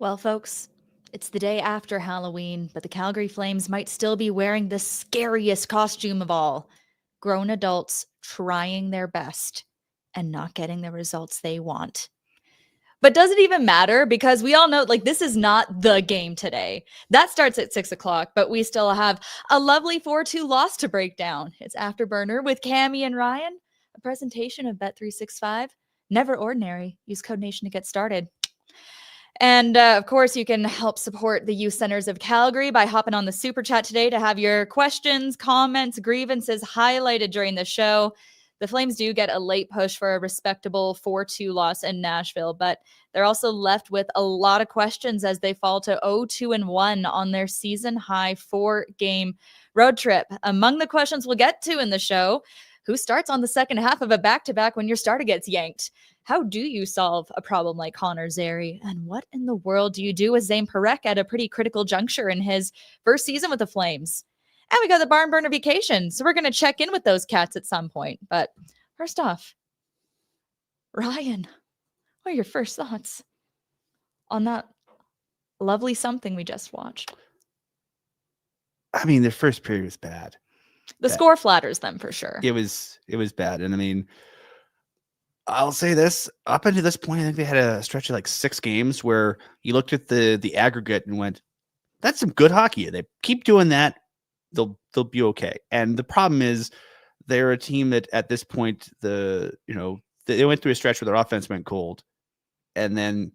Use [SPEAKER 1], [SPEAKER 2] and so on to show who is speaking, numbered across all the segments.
[SPEAKER 1] Well, folks, it's the day after Halloween, but the Calgary Flames might still be wearing the scariest costume of all. Grown adults trying their best and not getting the results they want. But does it even matter? Because we all know, like, this is not the game today. That starts at 6 o'clock, but we still have a lovely 4-2 loss to break down. It's Afterburner with Cami and Ryan, a presentation of Bet365. Never ordinary. Use Code Nation to get started. And of course, you can help support the Youth Centers of Calgary by hopping on the Super Chat today to have your questions, comments, grievances highlighted during the show. The Flames do get a late push for a respectable 4-2 loss in Nashville, but they're also left with a lot of questions as they fall to 0-2-1 on their season-high 4-game road trip. Among the questions we'll get to in the show, who starts on the second half of a back-to-back when your starter gets yanked? How do you solve a problem like Connor Zary? And what in the world do you do with Zane Parekh at a pretty critical juncture in his first season with the Flames? And we got the barn burner vacation, so we're going to check in with those cats at some point. But first off, Ryan, what are your first thoughts on that lovely something we just watched?
[SPEAKER 2] I mean, the first period was bad.
[SPEAKER 1] The score flatters them for sure.
[SPEAKER 2] It was bad. And I mean, I'll say this, up until this point, I think they had a stretch of like 6 games where you looked at the aggregate and went, that's some good hockey. They keep doing that, they'll be okay. And the problem is they're a team that at this point, they went through a stretch where their offense went cold. And then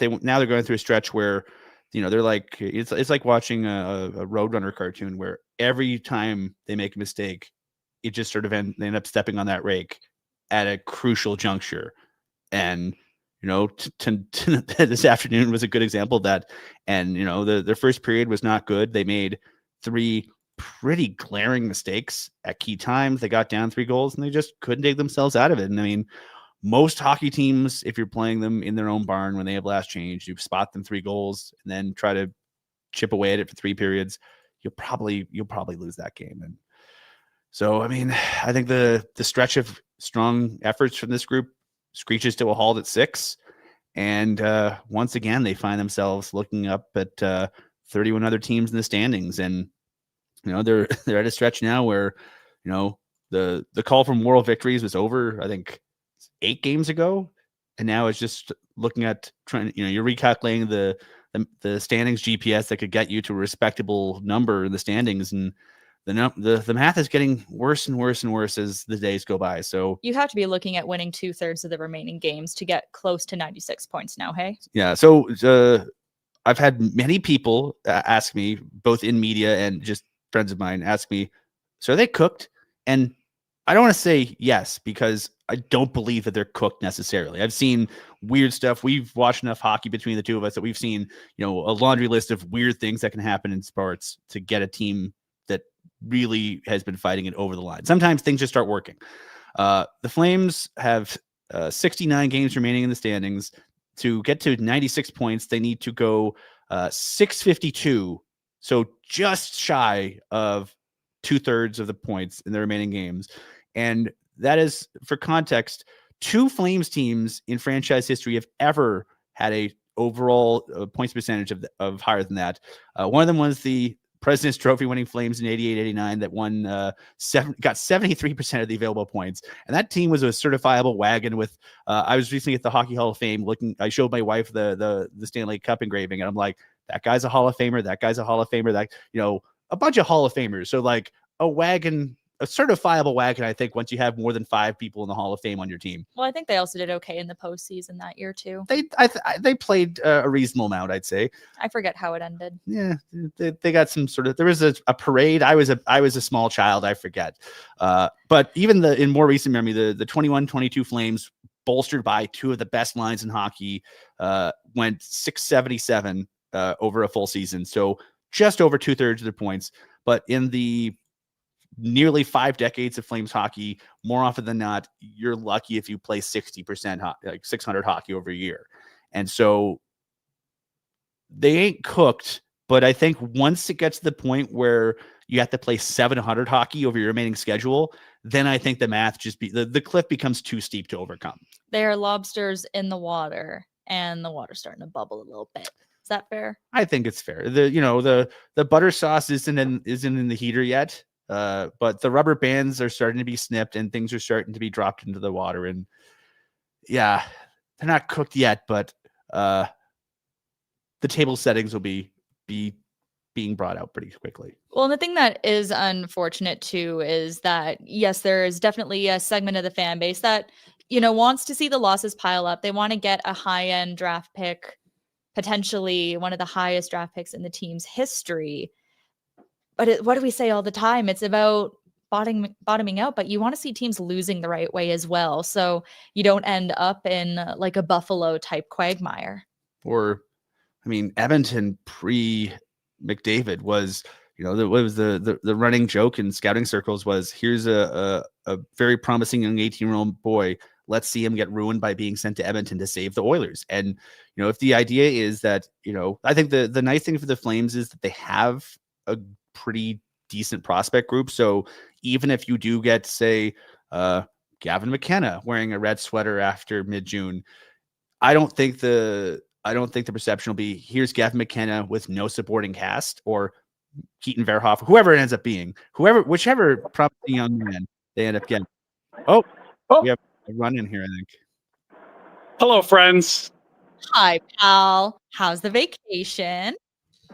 [SPEAKER 2] now they're going through a stretch where, they're like, it's like watching a Roadrunner cartoon where every time they make a mistake, it just sort of they end up stepping on that rake at a crucial juncture. And, this afternoon was a good example of that. And, their first period was not good. They made 3 pretty glaring mistakes at key times. They got down 3 goals and they just couldn't dig themselves out of it. And I mean, most hockey teams, if you're playing them in their own barn when they have last change, you spot them 3 goals and then try to chip away at it for 3 periods, you'll probably lose that game. And so, I mean, I think the stretch of strong efforts from this group screeches to a halt at 6. And once again, they find themselves looking up at 31 other teams in the standings. And, they're at a stretch now where, the call for moral victories was over, I think, 8 games ago. And now it's just looking at trying, you're recalculating the standings GPS that could get you to a respectable number in the standings. And the math is getting worse and worse and worse as the days go by. So
[SPEAKER 1] you have to be looking at winning 2/3 of the remaining games to get close to 96 points now. Hey.
[SPEAKER 2] Yeah. So I've had many people ask me, both in media and just friends of mine, ask me, so are they cooked? And I don't want to say yes, because I don't believe that they're cooked necessarily. I've seen weird stuff. We've watched enough hockey between the two of us that we've seen, a laundry list of weird things that can happen in sports to get a team that really has been fighting it over the line. Sometimes things just start working. The Flames have 69 games remaining in the standings. To get to 96 points, they need to go 652. So just shy of 2/3 of the points in the remaining games. And that is, for context, 2 Flames teams in franchise history have ever had a overall points percentage of higher than that. One of them was the President's Trophy winning Flames in 88-89 that won got 73% of the available points. And that team was a certifiable wagon with I was recently at the Hockey Hall of Fame I showed my wife the Stanley Cup engraving, and I'm like, that guy's a Hall of Famer, that guy's a Hall of Famer, that, a bunch of Hall of Famers. So like a wagon, a certifiable wagon, I think, once you have more than 5 people in the Hall of Fame on your team.
[SPEAKER 1] Well, I think they also did okay in the postseason that year too.
[SPEAKER 2] They played a reasonable amount, I'd say.
[SPEAKER 1] I forget how it ended.
[SPEAKER 2] Yeah, they got some sort of, there was a parade. I was a small child, I forget. But even in more recent memory, the 21-22 Flames, bolstered by 2 of the best lines in hockey, went 677 over a full season. So just over 2/3 of their points. But in the nearly 5 decades of Flames hockey, more often than not, you're lucky if you play 60% like 600 hockey over a year. And so they ain't cooked, but I think once it gets to the point where you have to play 700 hockey over your remaining schedule, then I think the math the cliff becomes too steep to overcome.
[SPEAKER 1] They are lobsters in the water, and the water's starting to bubble a little bit. Is that fair?
[SPEAKER 2] I think it's fair. The butter sauce isn't in the heater yet, but the rubber bands are starting to be snipped and things are starting to be dropped into the water. And yeah, they're not cooked yet, but the table settings will be being brought out pretty quickly.
[SPEAKER 1] Well, and the thing that is unfortunate too is that, yes, there is definitely a segment of the fan base that, wants to see the losses pile up. They want to get a high-end draft pick, potentially one of the highest draft picks in the team's history. But what do we say all the time? It's about bottoming out, but you want to see teams losing the right way as well. So you don't end up in like a Buffalo type quagmire.
[SPEAKER 2] Or, I mean, Edmonton pre-McDavid was, what was the running joke in scouting circles was, here's a very promising young 18-year-old boy. Let's see him get ruined by being sent to Edmonton to save the Oilers. And, if the idea is that, I think the nice thing for the Flames is that they have a pretty decent prospect group. So even if you do get, say, Gavin McKenna wearing a red sweater after mid-June, I don't think the perception will be, here's Gavin McKenna with no supporting cast, or Keaton Verhoff, whoever it ends up being, whichever promising young man they end up getting. Oh, we have a run in here, I think.
[SPEAKER 3] Hello, friends.
[SPEAKER 1] Hi, pal. How's the vacation?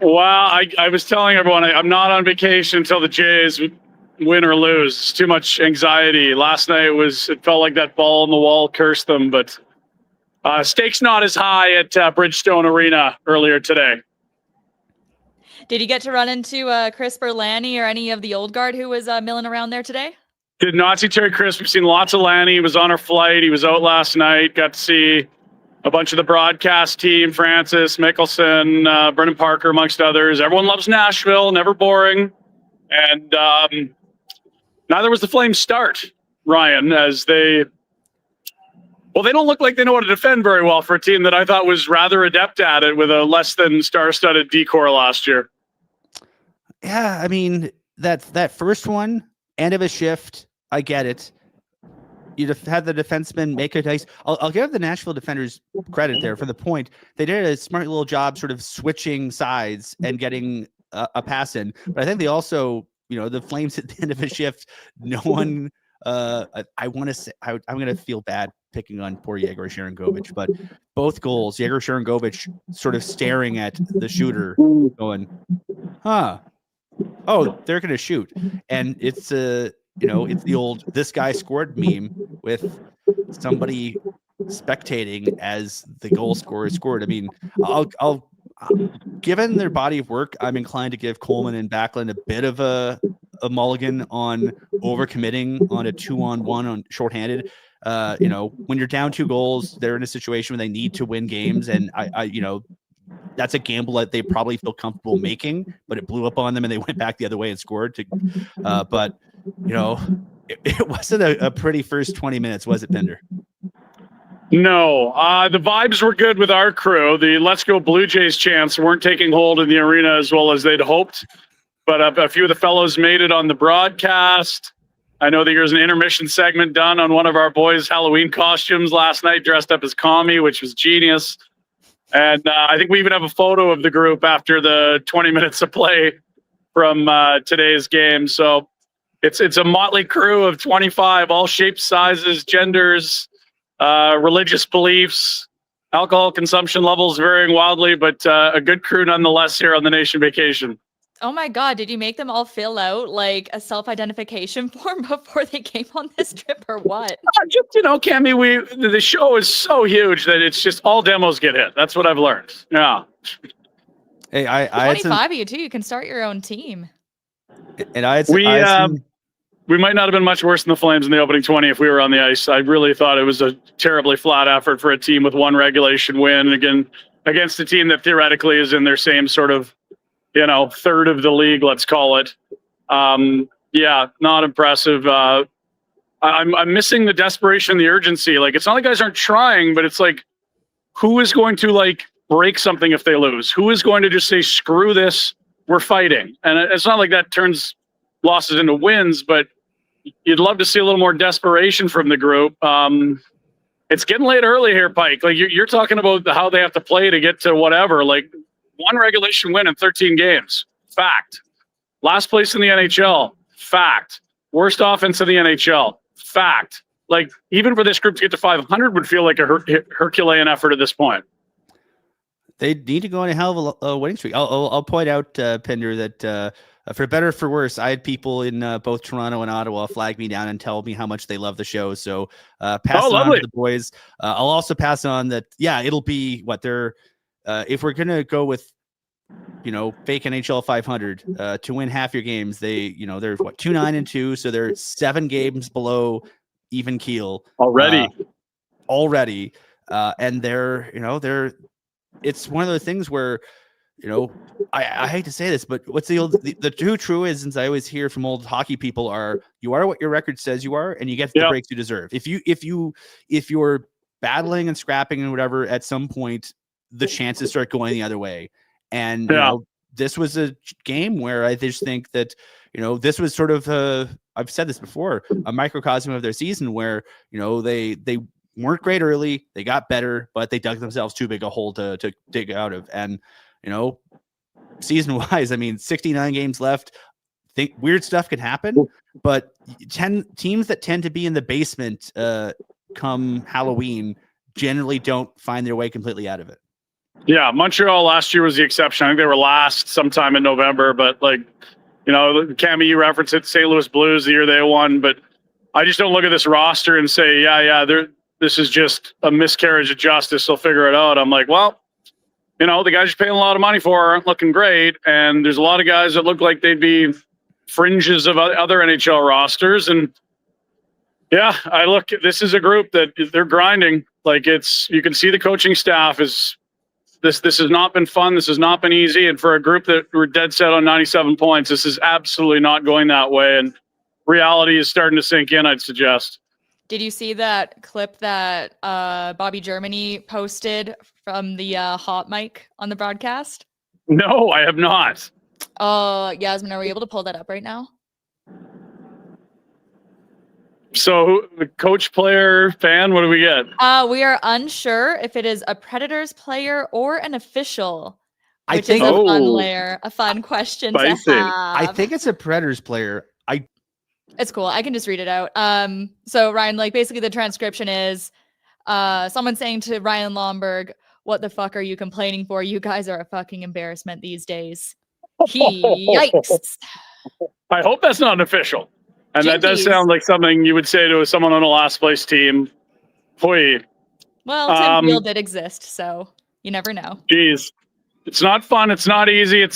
[SPEAKER 3] Well, I was telling everyone I'm not on vacation until the Jays win or lose. It's too much anxiety. Last night it felt like that ball on the wall cursed them, but stakes not as high at Bridgestone Arena earlier today.
[SPEAKER 1] Did you get to run into Chris Berlanti or any of the old guard who was milling around there today?
[SPEAKER 3] Did not see Terry Crisp. We've seen lots of Lanny. He was on our flight. He was out last night. Got to see a bunch of the broadcast team, Francis, Mickelson, Brendan Parker, amongst others. Everyone loves Nashville, never boring. And neither was the Flames start, Ryan, as they don't look like they know how to defend very well for a team that I thought was rather adept at it with a less than star-studded decor last year.
[SPEAKER 2] Yeah, I mean, that first one, end of a shift, I get it. You'd have had the defenseman make a nice. I'll give the Nashville defenders credit there for the point. They did a smart little job sort of switching sides and getting a pass in. But I think they also, the Flames at the end of a shift, no one, I want to say, I'm going to feel bad picking on poor Yegor Sharangovich, but both goals, Yegor Sharangovich sort of staring at the shooter going, oh, they're going to shoot. And it's it's the old "this guy scored" meme with somebody spectating as the goal scorer scored. I mean, I'll given their body of work, I'm inclined to give Coleman and Backlund a bit of a mulligan on overcommitting on a 2-on-1 on shorthanded. When you're down 2 goals, they're in a situation where they need to win games, and I that's a gamble that they probably feel comfortable making, but it blew up on them and they went back the other way and scored. But it wasn't a pretty first 20 minutes, was it, Pinder?
[SPEAKER 3] No, the vibes were good with our crew. The Let's Go Blue Jays chants weren't taking hold in the arena as well as they'd hoped, but a few of the fellows made it on the broadcast. I know that there's an intermission segment done on one of our boys' Halloween costumes last night, dressed up as Cami, which was genius. And I think we even have a photo of the group after the 20 minutes of play from today's game. So it's a motley crew of 25, all shapes, sizes, genders, religious beliefs, alcohol consumption levels varying wildly, but a good crew nonetheless here on the Nation Vacation.
[SPEAKER 1] Oh my God, did you make them all fill out like a self-identification form before they came on this trip or what?
[SPEAKER 3] Just, Cami, the show is so huge that it's just all demos get hit. That's what I've learned. Yeah.
[SPEAKER 2] Hey, I
[SPEAKER 1] 25 of you too. You can start your own team.
[SPEAKER 2] And
[SPEAKER 3] we might not have been much worse than the Flames in the opening 20 if we were on the ice. I really thought it was a terribly flat effort for a team with one regulation win, again, against a team that theoretically is in their same sort of, third of the league, let's call it. Yeah, not impressive. I'm missing the desperation, the urgency. Like, it's not like guys aren't trying, but it's like, who is going to break something if they lose? Who is going to just say, screw this, we're fighting? And it's not like that turns losses into wins, but you'd love to see a little more desperation from the group. It's getting late early here, Pike. Like, you're talking about how they have to play to get to whatever. Like, one regulation win in 13 games. Fact. Last place in the NHL. Fact. Worst offense in the NHL. Fact. Like, even for this group to get to 500 would feel like a Herculean effort at this point.
[SPEAKER 2] They need to go on a hell of a winning streak. I'll point out, Pinder, that for better or for worse, I had people in both Toronto and Ottawa flag me down and tell me how much they love the show. So pass it on to the boys. I'll also pass on that. Yeah, it'll be what they're. If we're gonna go with, fake NHL 500 to win half your games, they're what 2-9-2, so they're 7 games below even keel already. And they're. It's one of those things where, I hate to say this, but what's the two truisms I always hear from old hockey people are: you are what your record says you are, and you get the breaks you deserve. If you're battling and scrapping and whatever, at some point the chances start going the other way. And this was a game where I just think that this was sort of I've said this before, a microcosm of their season where they weren't great early, they got better, but they dug themselves too big a hole to dig out of. And season wise, I mean, 69 games left. Think weird stuff can happen, but 10 teams that tend to be in the basement come Halloween generally don't find their way completely out of it.
[SPEAKER 3] Yeah, Montreal last year was the exception. I think they were last sometime in November, but Cami, you referenced it, St. Louis Blues the year they won, but I just don't look at this roster and say, this is just a miscarriage of justice. They'll figure it out. I'm like, well, the guys you're paying a lot of money for aren't looking great. And there's a lot of guys that look like they'd be fringes of other NHL rosters. And this is a group that they're grinding. Like you can see the coaching staff is this has not been fun. This has not been easy. And for a group that were dead set on 97 points, this is absolutely not going that way. And reality is starting to sink in, I'd suggest.
[SPEAKER 1] Did you see that clip that Bobby Germany posted from the hot mic on the broadcast?
[SPEAKER 3] No, I have not.
[SPEAKER 1] Yasmin, are we able to pull that up right now?
[SPEAKER 3] So, the coach, player, fan, what do we get?
[SPEAKER 1] We are unsure if it is a Predators player or an official. Which
[SPEAKER 2] is
[SPEAKER 1] a fun question to have.
[SPEAKER 2] I think it's a Predators player.
[SPEAKER 1] It's cool. I can just read it out. So Ryan, basically the transcription is someone saying to Ryan Lomberg, "What the fuck are you complaining for? You guys are a fucking embarrassment these days." Yikes.
[SPEAKER 3] I hope that's not an official. And that does sound like something you would say to someone on a last place team. Boy.
[SPEAKER 1] Well, Tim Field did exist, so you never know.
[SPEAKER 3] Geez. It's not fun. It's not easy.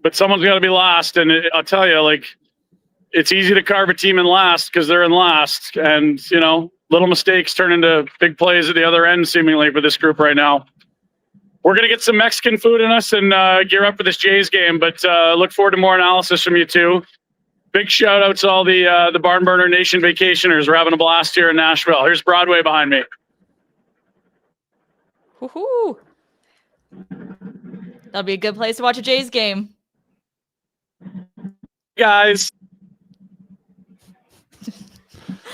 [SPEAKER 3] But someone's got to be last. And I'll tell you, it's easy to carve a team in last because they're in last. And, little mistakes turn into big plays at the other end, seemingly, for this group right now. We're going to get some Mexican food in us and gear up for this Jays game. But look forward to more analysis from you two. Big shout out to all the Barn Burner Nation vacationers. We're having a blast here in Nashville. Here's Broadway behind me.
[SPEAKER 1] Woohoo! That'll be a good place to watch a Jays game.
[SPEAKER 3] Guys.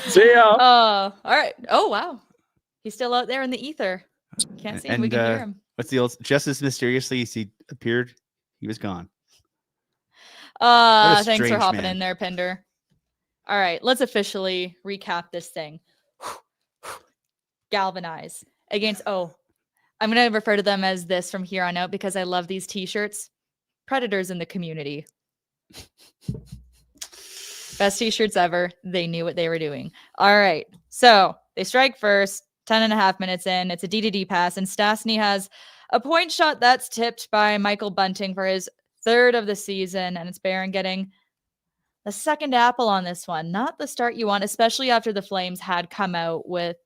[SPEAKER 3] See ya.
[SPEAKER 1] All right. Oh, wow. He's still out there in the ether. Can't see him. We can hear him.
[SPEAKER 2] What's the old? Just as mysteriously as he appeared, he was gone.
[SPEAKER 1] Thanks for hopping in there, Pinder. All right, let's officially recap this thing. Galvanize against, I'm going to refer to them as this from here on out because I love these t-shirts. Predators in the community. Best t-shirts ever. They knew what they were doing. All right, so they strike first, 10.5 minutes in. It's a D-to-D pass, and Stastny has a point shot that's tipped by Michael Bunting for his third of the season, and it's Barron getting the second apple on this one. Not the start you want, especially after the Flames had come out with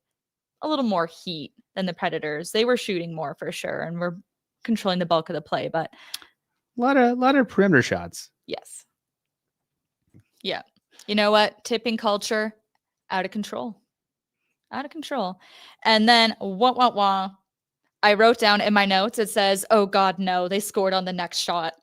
[SPEAKER 1] a little more heat than the Predators. They were shooting more for sure, and were controlling the bulk of the play, but
[SPEAKER 2] a lot of perimeter shots.
[SPEAKER 1] Yes. Yeah. You know what? Tipping culture, out of control. Out of control. And then, I wrote down in my notes, it says, "Oh God, no, they scored on the next shot."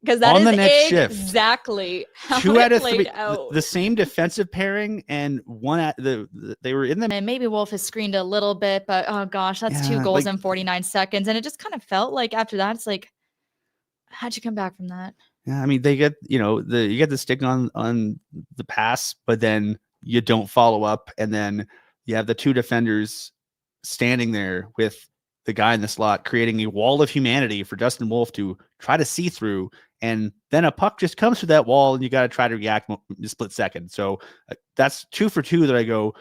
[SPEAKER 1] Because that
[SPEAKER 2] on
[SPEAKER 1] is
[SPEAKER 2] the next
[SPEAKER 1] exactly how
[SPEAKER 2] 2 out of 3,
[SPEAKER 1] out.
[SPEAKER 2] The same defensive pairing, and one at they were in the.
[SPEAKER 1] And maybe Wolf has screened a little bit, but oh gosh, that's 2 goals in 49 seconds, and it just kind of felt like after that, it's like How'd you come back from that?
[SPEAKER 2] Yeah, I mean, they get, you get the stick on the pass, but then you don't follow up, and then you have the two defenders standing there with the guy in the slot, creating a wall of humanity for Dustin Wolf to try to see through, and then a puck just comes through that wall, and you got to try to react in a split second. So that's 2 for 2 that I go,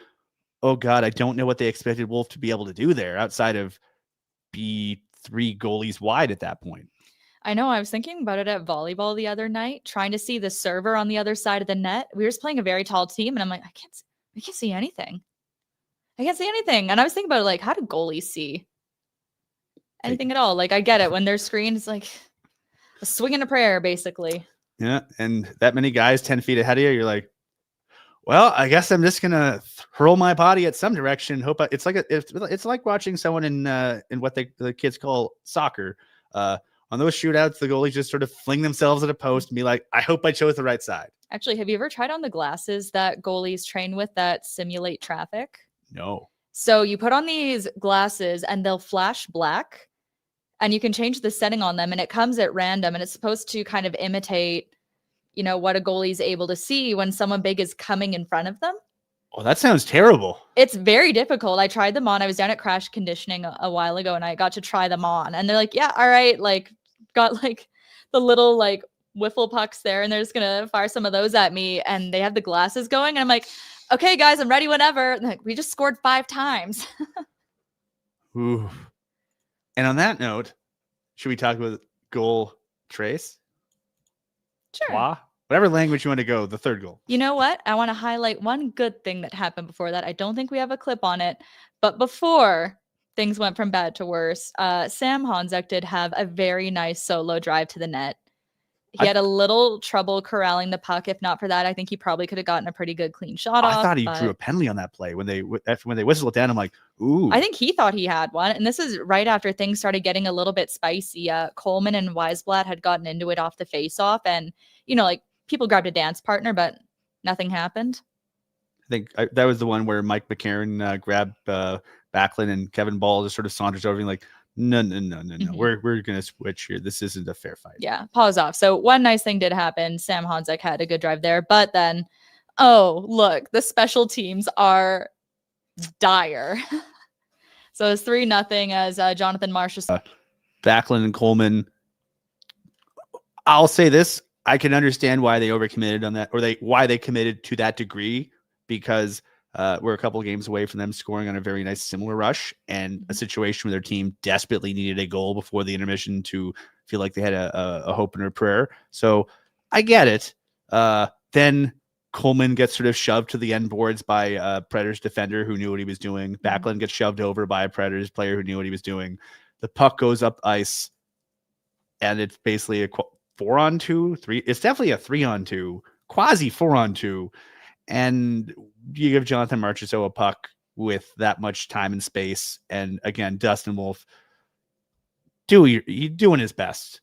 [SPEAKER 2] oh God, I don't know what they expected Wolf to be able to do there outside of be 3 goalies wide at that point.
[SPEAKER 1] I know. I was thinking about it at volleyball the other night, trying to see the server on the other side of the net. We were just playing a very tall team, and I'm like, I can't see anything. I can't see anything. And I was thinking about, like, how do goalies see anything at all? Like, I get it. When they're screened, it's like a swing and a prayer, basically.
[SPEAKER 2] Yeah, and that many guys 10 feet ahead of you, you're like, well, I guess I'm just gonna hurl my body at some direction. It's like watching someone in what the kids call soccer. On those shootouts, the goalies just sort of fling themselves at a post and be like, I hope I chose the right side.
[SPEAKER 1] Actually, have you ever tried on the glasses that goalies train with that simulate traffic?
[SPEAKER 2] No.
[SPEAKER 1] So you put on these glasses and they'll flash black, and you can change the setting on them, and it comes at random, and it's supposed to kind of imitate, what a goalie's able to see when someone big is coming in front of them.
[SPEAKER 2] Oh, that sounds terrible.
[SPEAKER 1] It's very difficult. I tried them on. I was down at Crash Conditioning a while ago, and I got to try them on, and they're like, yeah, all right. Like, got like the little like wiffle pucks there, and they're just gonna fire some of those at me, and they have the glasses going, and I'm like, okay guys, I'm ready whenever. And like, we just scored 5 times.
[SPEAKER 2] Ooh. And on that note, should we talk about goal trace?
[SPEAKER 1] Sure.
[SPEAKER 2] Wow. Whatever language you want to go, the third goal.
[SPEAKER 1] You know what? I want to highlight one good thing that happened before that. I don't think we have a clip on it, but before things went from bad to worse, Sam Honzek did have a very nice solo drive to the net. He had a little trouble corralling the puck. If not for that, I think he probably could have gotten a pretty good clean shot off.
[SPEAKER 2] I thought he drew a penalty on that play when they whistled it down. I'm like, ooh.
[SPEAKER 1] I think he thought he had one. And this is right after things started getting a little bit spicy. Coleman and Weisblatt had gotten into it off the face-off. And, like people grabbed a dance partner, but nothing happened.
[SPEAKER 2] I think that was the one where Mike McCarron grabbed Backlund, and Kevin Ball just sort of saunters over and like, no. Mm-hmm. We're going to switch here. This isn't a fair fight.
[SPEAKER 1] Yeah, pause off. So one nice thing did happen. Sam Honzek had a good drive there. But then, oh, look, the special teams are dire. So it's 3-0 as Jonathan Marsh.
[SPEAKER 2] Backlund and Coleman. I'll say this. I can understand why they overcommitted on that, or why they committed to that degree, because we're a couple of games away from them scoring on a very nice similar rush, and a situation where their team desperately needed a goal before the intermission to feel like they had a hope and a prayer. So I get it. Then Coleman gets sort of shoved to the end boards by a Predators defender who knew what he was doing. Backlund gets shoved over by a Predators player who knew what he was doing. The puck goes up ice, and it's basically a 4-on-2, 3. It's definitely a 3-on-2, quasi 4-on-2. And you give Jonathan Marchessault a puck with that much time and space. And again, Dustin Wolf doing his best.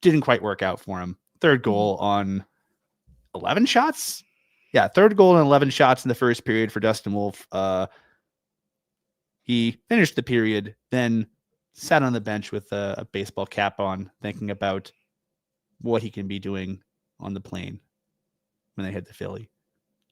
[SPEAKER 2] Didn't quite work out for him. Third goal on 11 shots. Yeah, third goal on 11 shots in the first period for Dustin Wolf. He finished the period, then sat on the bench with a baseball cap on, thinking about what he can be doing on the plane when they hit the Philly,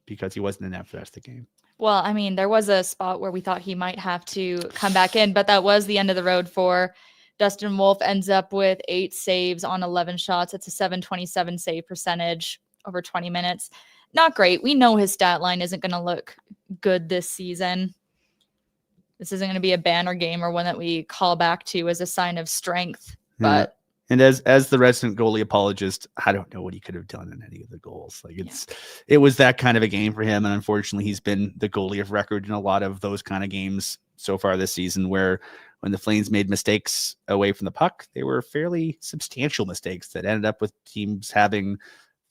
[SPEAKER 2] because he wasn't in that for the rest of the game.
[SPEAKER 1] Well, I mean, there was a spot where we thought he might have to come back in, but that was the end of the road for Dustin Wolf. Ends up with 8 saves on 11 shots. It's a .727 save percentage over 20 minutes. Not great. We know his stat line isn't going to look good this season. This isn't going to be a banner game or one that we call back to as a sign of strength. But
[SPEAKER 2] and as the resident goalie apologist, I don't know what he could have done in any of the goals. Like it was that kind of a game for him, and unfortunately, he's been the goalie of record in a lot of those kind of games so far this season, where when the Flames made mistakes away from the puck, they were fairly substantial mistakes that ended up with teams having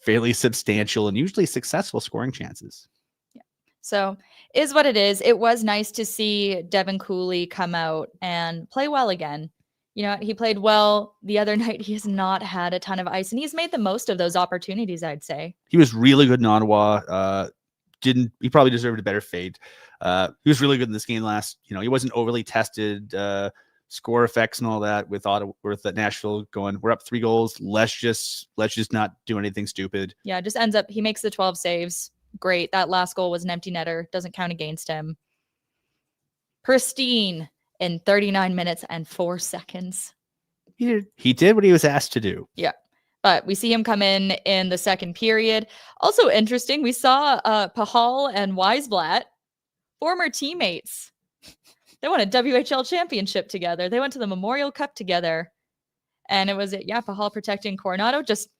[SPEAKER 2] fairly substantial and usually successful scoring chances.
[SPEAKER 1] Yeah. So is what it is. It was nice to see Devin Cooley come out and play well again. He played well the other night. He has not had a ton of ice, and he's made the most of those opportunities, I'd say.
[SPEAKER 2] He was really good in Ottawa. He probably deserved a better fate. He was really good in this game last. He wasn't overly tested score effects and all that with Nashville going, we're up 3 goals. Let's just not do anything stupid.
[SPEAKER 1] Yeah, just ends up, he makes the 12 saves. Great. That last goal was an empty netter. Doesn't count against him. Pristine in 39 minutes and 4 seconds.
[SPEAKER 2] He did what he was asked to do.
[SPEAKER 1] Yeah. But we see him come in the second period. Also interesting, we saw Pahal and Weisblatt, former teammates. They won a WHL championship together. They went to the Memorial Cup together. And it was, Pahal protecting Coronado. Just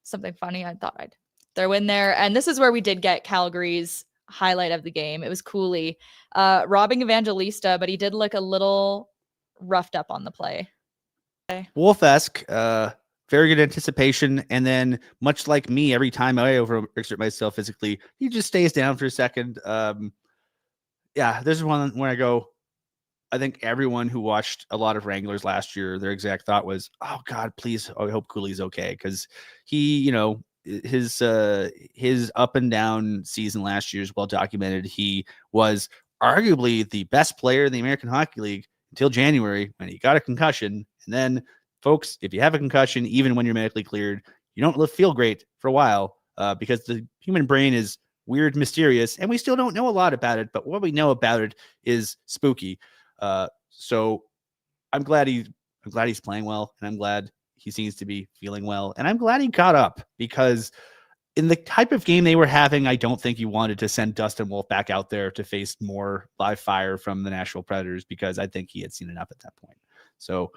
[SPEAKER 1] something funny I thought I'd throw in there. And this is where we did get Calgary's highlight of the game. It was Cooley robbing Evangelista, but he did look a little roughed up on the play. Okay.
[SPEAKER 2] Wolf-esque, very good anticipation. And then much like me, every time I overexert myself physically, he just stays down for a second. There's one where I go, I think everyone who watched a lot of Wranglers last year, their exact thought was, oh God, please, I hope Cooley's okay. Because he, his up and down season last year is well documented. He was arguably the best player in the American Hockey League until January when he got a concussion. And then, folks, if you have a concussion, even when you're medically cleared, you don't feel great for a while because the human brain is weird, mysterious, and we still don't know a lot about it. But what we know about it is spooky. So I'm glad he's playing well, and I'm glad he seems to be feeling well, and I'm glad he got up because in the type of game they were having, I don't think you wanted to send Dustin Wolf back out there to face more live fire from the Nashville Predators because I think he had seen enough at that point. So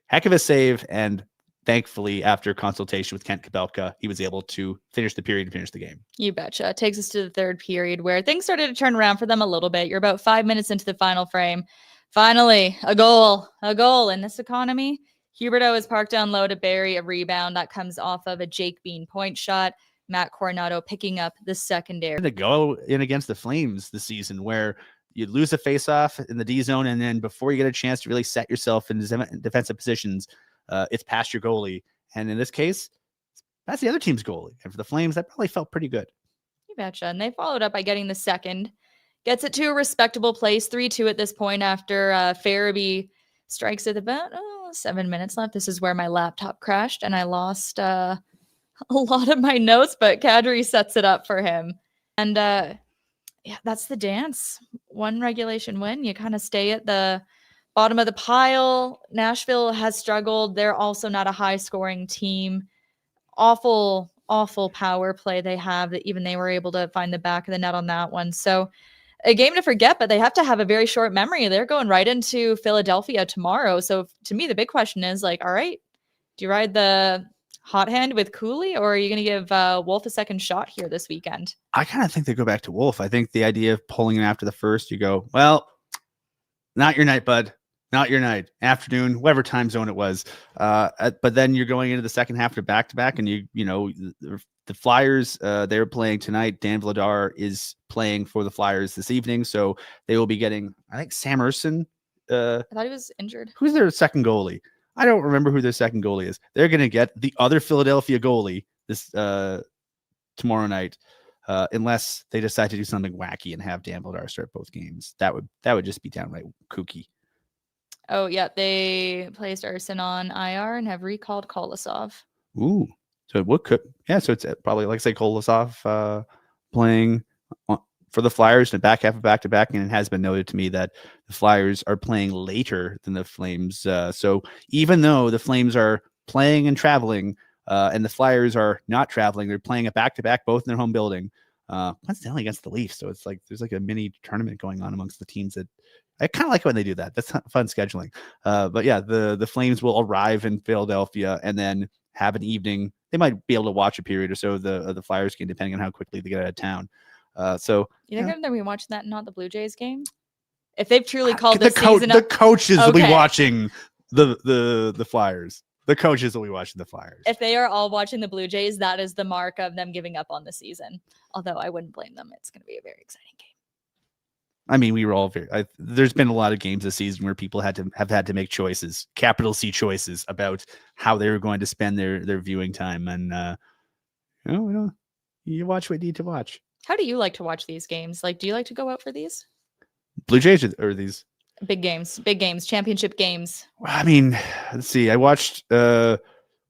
[SPEAKER 2] heck of a save, and thankfully, after consultation with Kent Kabelka, he was able to finish the period and finish the game.
[SPEAKER 1] You betcha. It takes us to the third period where things started to turn around for them a little bit. You're about 5 minutes into the final frame. Finally, a goal in this economy. Huberdeau is parked down low to bury a rebound that comes off of a Jake Bean point shot. Matt Coronado picking up the secondary.
[SPEAKER 2] To go in against the Flames this season where you lose a faceoff in the D zone, and then before you get a chance to really set yourself in defensive positions, it's past your goalie. And in this case, that's the other team's goalie. And for the Flames, that probably felt pretty good.
[SPEAKER 1] You betcha. And they followed up by getting the second. Gets it to a respectable place, 3-2 at this point after Farabee strikes at about 7 minutes left. This is where my laptop crashed and I lost a lot of my notes, but Kadri sets it up for him. And that's the dance. One regulation win. You kind of stay at the bottom of the pile. Nashville has struggled. They're also not a high-scoring team. Awful power play they have that even they were able to find the back of the net on that one. So a game to forget, but they have to have a very short memory. They're going right into Philadelphia tomorrow. So to me, the big question is all right, do you ride the hot hand with Cooley, or are you going to give Wolf a second shot here this weekend?
[SPEAKER 2] I kind of think they go back to Wolf. I think the idea of pulling him after the first, you go, well, not your night, bud. Not your night. Afternoon, whatever time zone it was. But then you're going into the second half to back-to-back, and the Flyers, they're playing tonight. Dan Vladar is playing for the Flyers this evening, so they will be getting, I think, Sam Erson.
[SPEAKER 1] I thought he was injured.
[SPEAKER 2] Who's their second goalie? I don't remember who their second goalie is. They're going to get the other Philadelphia goalie this tomorrow night, unless they decide to do something wacky and have Dan Vladar start both games. That would just be downright kooky.
[SPEAKER 1] Oh, yeah. They placed Erson on IR and have recalled Kolosov.
[SPEAKER 2] Ooh. So so it's probably, like say, Kolosov playing for the Flyers in the back half of back-to-back, and it has been noted to me that the Flyers are playing later than the Flames. So even though the Flames are playing and traveling, and the Flyers are not traveling, they're playing a back-to-back, both in their home building. Coincidentally against the Leafs, so it's like there's like a mini tournament going on amongst the teams. That I kind of like when they do that. That's fun scheduling. But yeah, the Flames will arrive in Philadelphia and then have an evening. They might be able to watch a period or so of the Flyers game, depending on how quickly they get out of town. So
[SPEAKER 1] you think they'll be watching that, not the Blue Jays game? If they've truly called this season,
[SPEAKER 2] the coaches will be watching the Flyers. The coaches will be watching the Flyers.
[SPEAKER 1] If they are all watching the Blue Jays, that is the mark of them giving up on the season. Although I wouldn't blame them. It's going to be a very exciting game.
[SPEAKER 2] I mean, we were all there's been a lot of games this season where people have had to make choices, capital C choices, about how they were going to spend their viewing time. And you watch what you need to watch.
[SPEAKER 1] How do you like to watch these games? Like, do you like to go out for these?
[SPEAKER 2] Blue Jays or these?
[SPEAKER 1] Big games, championship games.
[SPEAKER 2] I mean, let's see. I watched two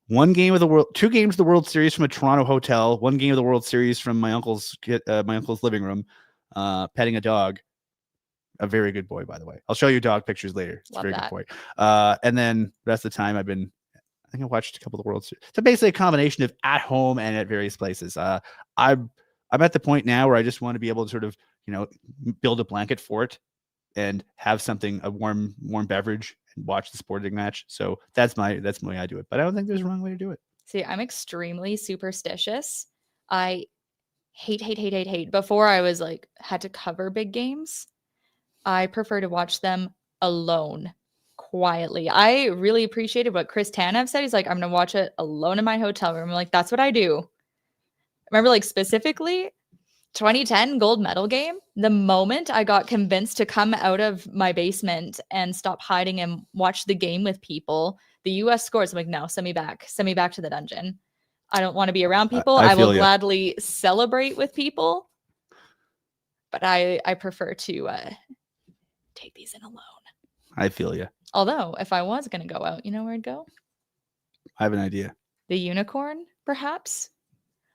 [SPEAKER 2] games of the World Series from a Toronto hotel, one game of the World Series from my uncle's living room, petting a dog. A very good boy, by the way. I'll show you dog pictures later. It's
[SPEAKER 1] Love
[SPEAKER 2] a very
[SPEAKER 1] that.
[SPEAKER 2] good boy. And then the rest of the time I think I watched a couple of the World Series. So basically a combination of at home and at various places. I'm at the point now where I just want to be able to sort of, build a blanket for it and have a warm beverage and watch the sporting match. So that's the way I do it. But I don't think there's a wrong way to do it.
[SPEAKER 1] See, I'm extremely superstitious. I hate. Before I was had to cover big games, I prefer to watch them alone, quietly. I really appreciated what Chris Tanev said. He's like, I'm going to watch it alone in my hotel room. I'm like, that's what I do. Remember, specifically 2010 gold medal game, the moment I got convinced to come out of my basement and stop hiding and watch the game with people, the US scores. I'm like, no, send me back to the dungeon. I don't want to be around people. I will gladly celebrate with people, but I prefer to take these in alone.
[SPEAKER 2] I feel you.
[SPEAKER 1] Although if I was going to go out, you know where I'd go?
[SPEAKER 2] I have an idea.
[SPEAKER 1] The Unicorn, perhaps?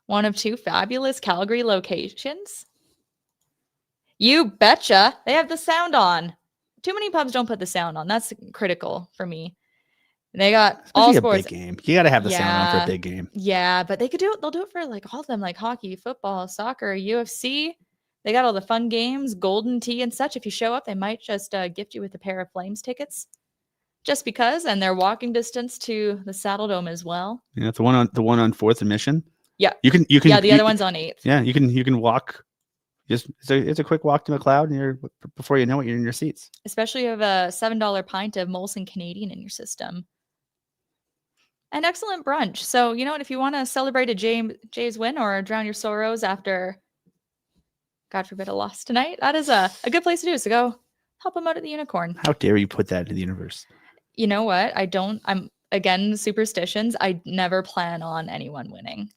[SPEAKER 1] One of two fabulous Calgary locations. You betcha. They have the sound on. Too many pubs don't put the sound on. That's critical for me. They got all sports.
[SPEAKER 2] Big game. You got to have the sound on for a big game.
[SPEAKER 1] Yeah, but they could do it. They'll do it for all of them, like hockey, football, soccer, UFC. They got all the fun games, Golden Tee and such. If you show up, they might just gift you with a pair of Flames tickets. Just because, and they're walking distance to the Saddle Dome as well.
[SPEAKER 2] Yeah, the one on 4th and Mission.
[SPEAKER 1] Yeah.
[SPEAKER 2] You can.
[SPEAKER 1] Yeah, the other one's on 8th.
[SPEAKER 2] Yeah, you can walk. Just it's a quick walk to McLeod, and before you know it, you're in your seats.
[SPEAKER 1] Especially if you have a $7 pint of Molson Canadian in your system. An excellent brunch. So if you want to celebrate a Jays win or drown your sorrows after, God forbid, a loss tonight, that is a good place to do. So go help them out at the Unicorn.
[SPEAKER 2] How dare you put that into the universe?
[SPEAKER 1] You know what? I'm again superstitions. I never plan on anyone winning.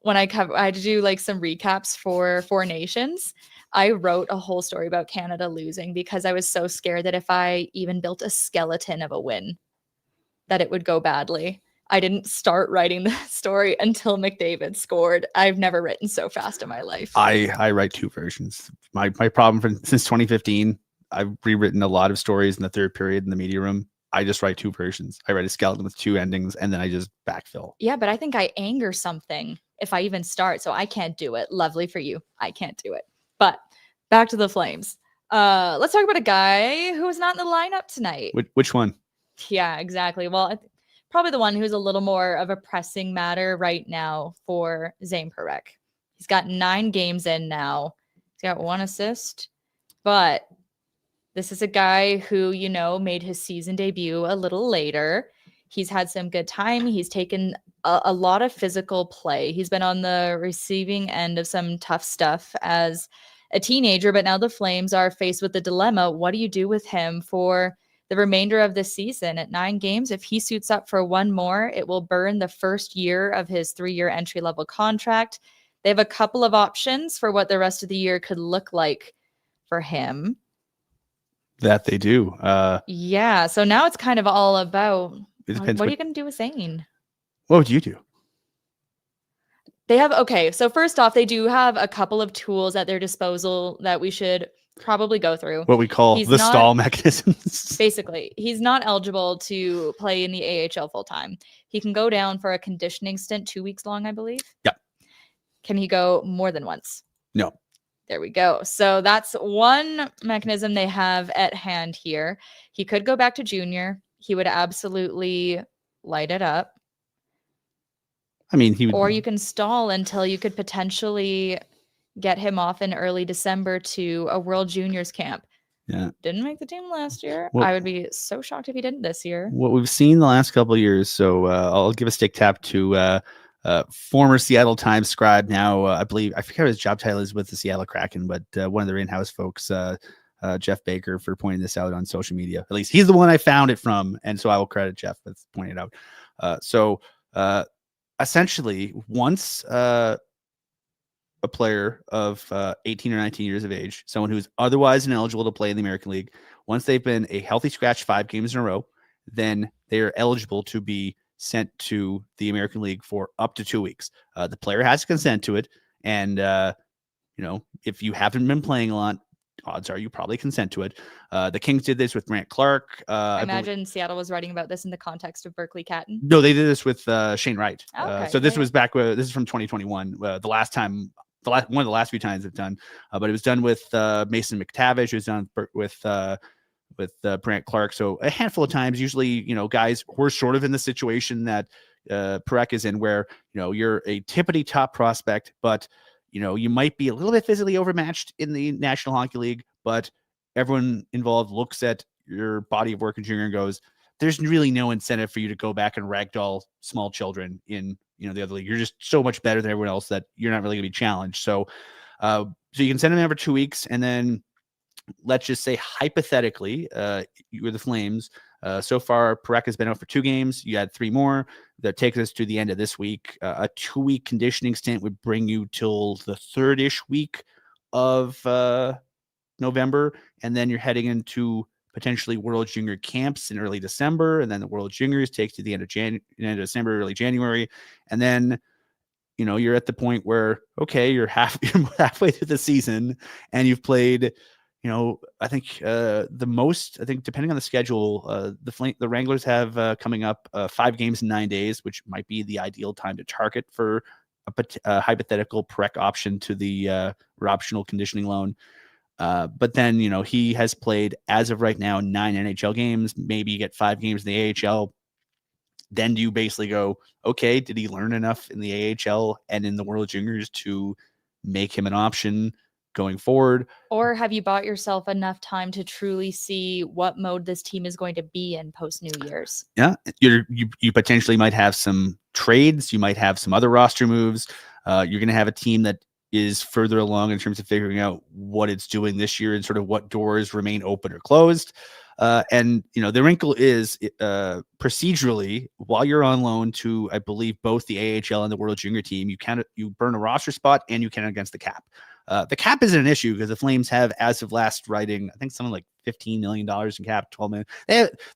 [SPEAKER 1] When I had to do some recaps for Four Nations, I wrote a whole story about Canada losing because I was so scared that if I even built a skeleton of a win, that it would go badly. I didn't start writing the story until McDavid scored. I've never written so fast in my life.
[SPEAKER 2] I write 2 versions. My problem since 2015, I've rewritten a lot of stories in the third period in the media room. I just write 2 versions. I write a skeleton with 2 endings, and then I just backfill.
[SPEAKER 1] Yeah, but I think I anger something if I even start, so I can't do it. Lovely for you. I can't do it. But back to the Flames. Let's talk about a guy who was not in the lineup tonight.
[SPEAKER 2] Which one?
[SPEAKER 1] Yeah, exactly. Well, probably the one who's a little more of a pressing matter right now for Zane Parekh. He's got 9 games in now. He's got 1 assist, but this is a guy who, made his season debut a little later. He's had some good time. He's taken a lot of physical play. He's been on the receiving end of some tough stuff as a teenager, but now the Flames are faced with the dilemma. What do you do with him for the remainder of the season? At 9 games, if he suits up for 1 more, it will burn the first year of his 3-year entry-level contract. They have a couple of options for what the rest of the year could look like for him.
[SPEAKER 2] That they do.
[SPEAKER 1] Yeah. So now it's kind of all about what are you going to do with Zane?
[SPEAKER 2] What would you do?
[SPEAKER 1] So first off, they do have a couple of tools at their disposal that we should probably go through.
[SPEAKER 2] What we call the stall mechanisms.
[SPEAKER 1] Basically, he's not eligible to play in the AHL full time. He can go down for a conditioning stint, 2 weeks long, I believe.
[SPEAKER 2] Yeah.
[SPEAKER 1] Can he go more than once?
[SPEAKER 2] No.
[SPEAKER 1] There we go. So that's one mechanism they have at hand here. He could go back to junior. He would absolutely light it up.
[SPEAKER 2] I mean, he would.
[SPEAKER 1] Or you can stall until you could potentially get him off in early December to a World Juniors camp.
[SPEAKER 2] Yeah.
[SPEAKER 1] Didn't make the team last year.
[SPEAKER 2] Well,
[SPEAKER 1] I would be so shocked if he didn't this year.
[SPEAKER 2] What we've seen the last couple of years. So I'll give a stick tap to former Seattle Times scribe. Now, I forget what his job title is with the Seattle Kraken, but one of their in-house folks, Jeff Baker, for pointing this out on social media. At least he's the one I found it from. And so I will credit Jeff for pointing it out. Essentially, once a player of 18 or 19 years of age, someone who's otherwise ineligible to play in the American League, once they've been a healthy scratch 5 games in a row, then they are eligible to be sent to the American League for up to 2 weeks. The player has to consent to it. And, if you haven't been playing a lot, odds are you probably consent to it. The Kings did this with Brant Clark.
[SPEAKER 1] I imagine Seattle was writing about this in the context of Berkeley Catton.
[SPEAKER 2] No, they did this with Shane Wright.
[SPEAKER 1] Okay.
[SPEAKER 2] So this was back where this is from 2021. The last time, one of the last few times they've done, but it was done with Mason McTavish. It was done with Brant Clark. So a handful of times, usually, guys who are sort of in the situation that Parekh is in, where, you're a tippity top prospect, but you might be a little bit physically overmatched in the National Hockey League, but everyone involved looks at your body of work in junior and goes, there's really no incentive for you to go back and ragdoll small children in, the other league. You're just so much better than everyone else that you're not really gonna be challenged. So you can send them in for 2 weeks, and then let's just say hypothetically, you're the Flames. So far, Parekh has been out for 2 games. You had 3 more. That takes us to the end of this week. A 2-week conditioning stint would bring you till the 3rd-ish week of November, and then you're heading into potentially World Junior camps in early December, and then the World Juniors takes to the end of December, early January, and then you're at the point where you're halfway through the season, and you've played. I think depending on the schedule, the Wranglers have coming up 5 games in 9 days, which might be the ideal time to target for a hypothetical Parekh option to the optional conditioning loan. But then, he has played, as of right now, 9 NHL games. Maybe you get 5 games in the AHL. Then do you basically go, okay, did he learn enough in the AHL and in the World Juniors to make him an option going forward?
[SPEAKER 1] Or have you bought yourself enough time to truly see what mode this team is going to be in post New Year's?
[SPEAKER 2] Yeah, you potentially might have some trades. You might have some other roster moves. You're going to have a team that is further along in terms of figuring out what it's doing this year and sort of what doors remain open or closed. And the wrinkle is procedurally, while you're on loan to, I believe, both the AHL and the World Junior team, you burn a roster spot and you can against the cap. The cap isn't an issue because the Flames have, as of last writing, I think something like $15 million in cap, 12 million.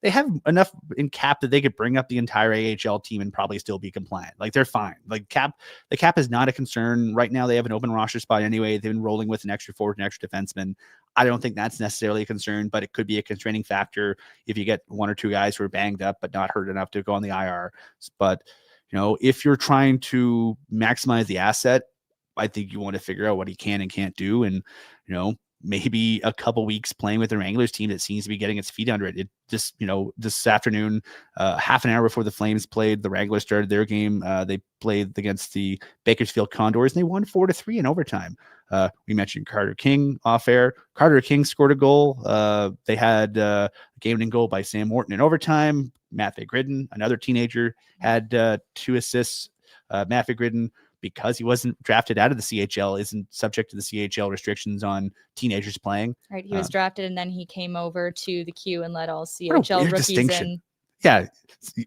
[SPEAKER 2] They have enough in cap that they could bring up the entire AHL team and probably still be compliant. Like, they're fine. Like, the cap is not a concern right now. They have an open roster spot anyway. They've been rolling with an extra forward and extra defenseman. I don't think that's necessarily a concern, but it could be a constraining factor if you get 1 or 2 guys who are banged up but not hurt enough to go on the IR. But if you're trying to maximize the asset, I think you want to figure out what he can and can't do. And, maybe a couple weeks playing with the Wranglers team that seems to be getting its feet under it. It just, this afternoon, half an hour before the Flames played, the Wranglers started their game. They played against the Bakersfield Condors, and they won 4-3 in overtime. We mentioned Carter King off air. Carter King scored a goal. They had a game-winning goal by Sam Morton in overtime. Matthew Gridden, another teenager, had 2 assists. Matthew Gridden, because he wasn't drafted out of the CHL, isn't subject to the CHL restrictions on teenagers playing. Right.
[SPEAKER 1] He was drafted, and then he came over to the Q and led all CHL rookies in.
[SPEAKER 2] Yeah.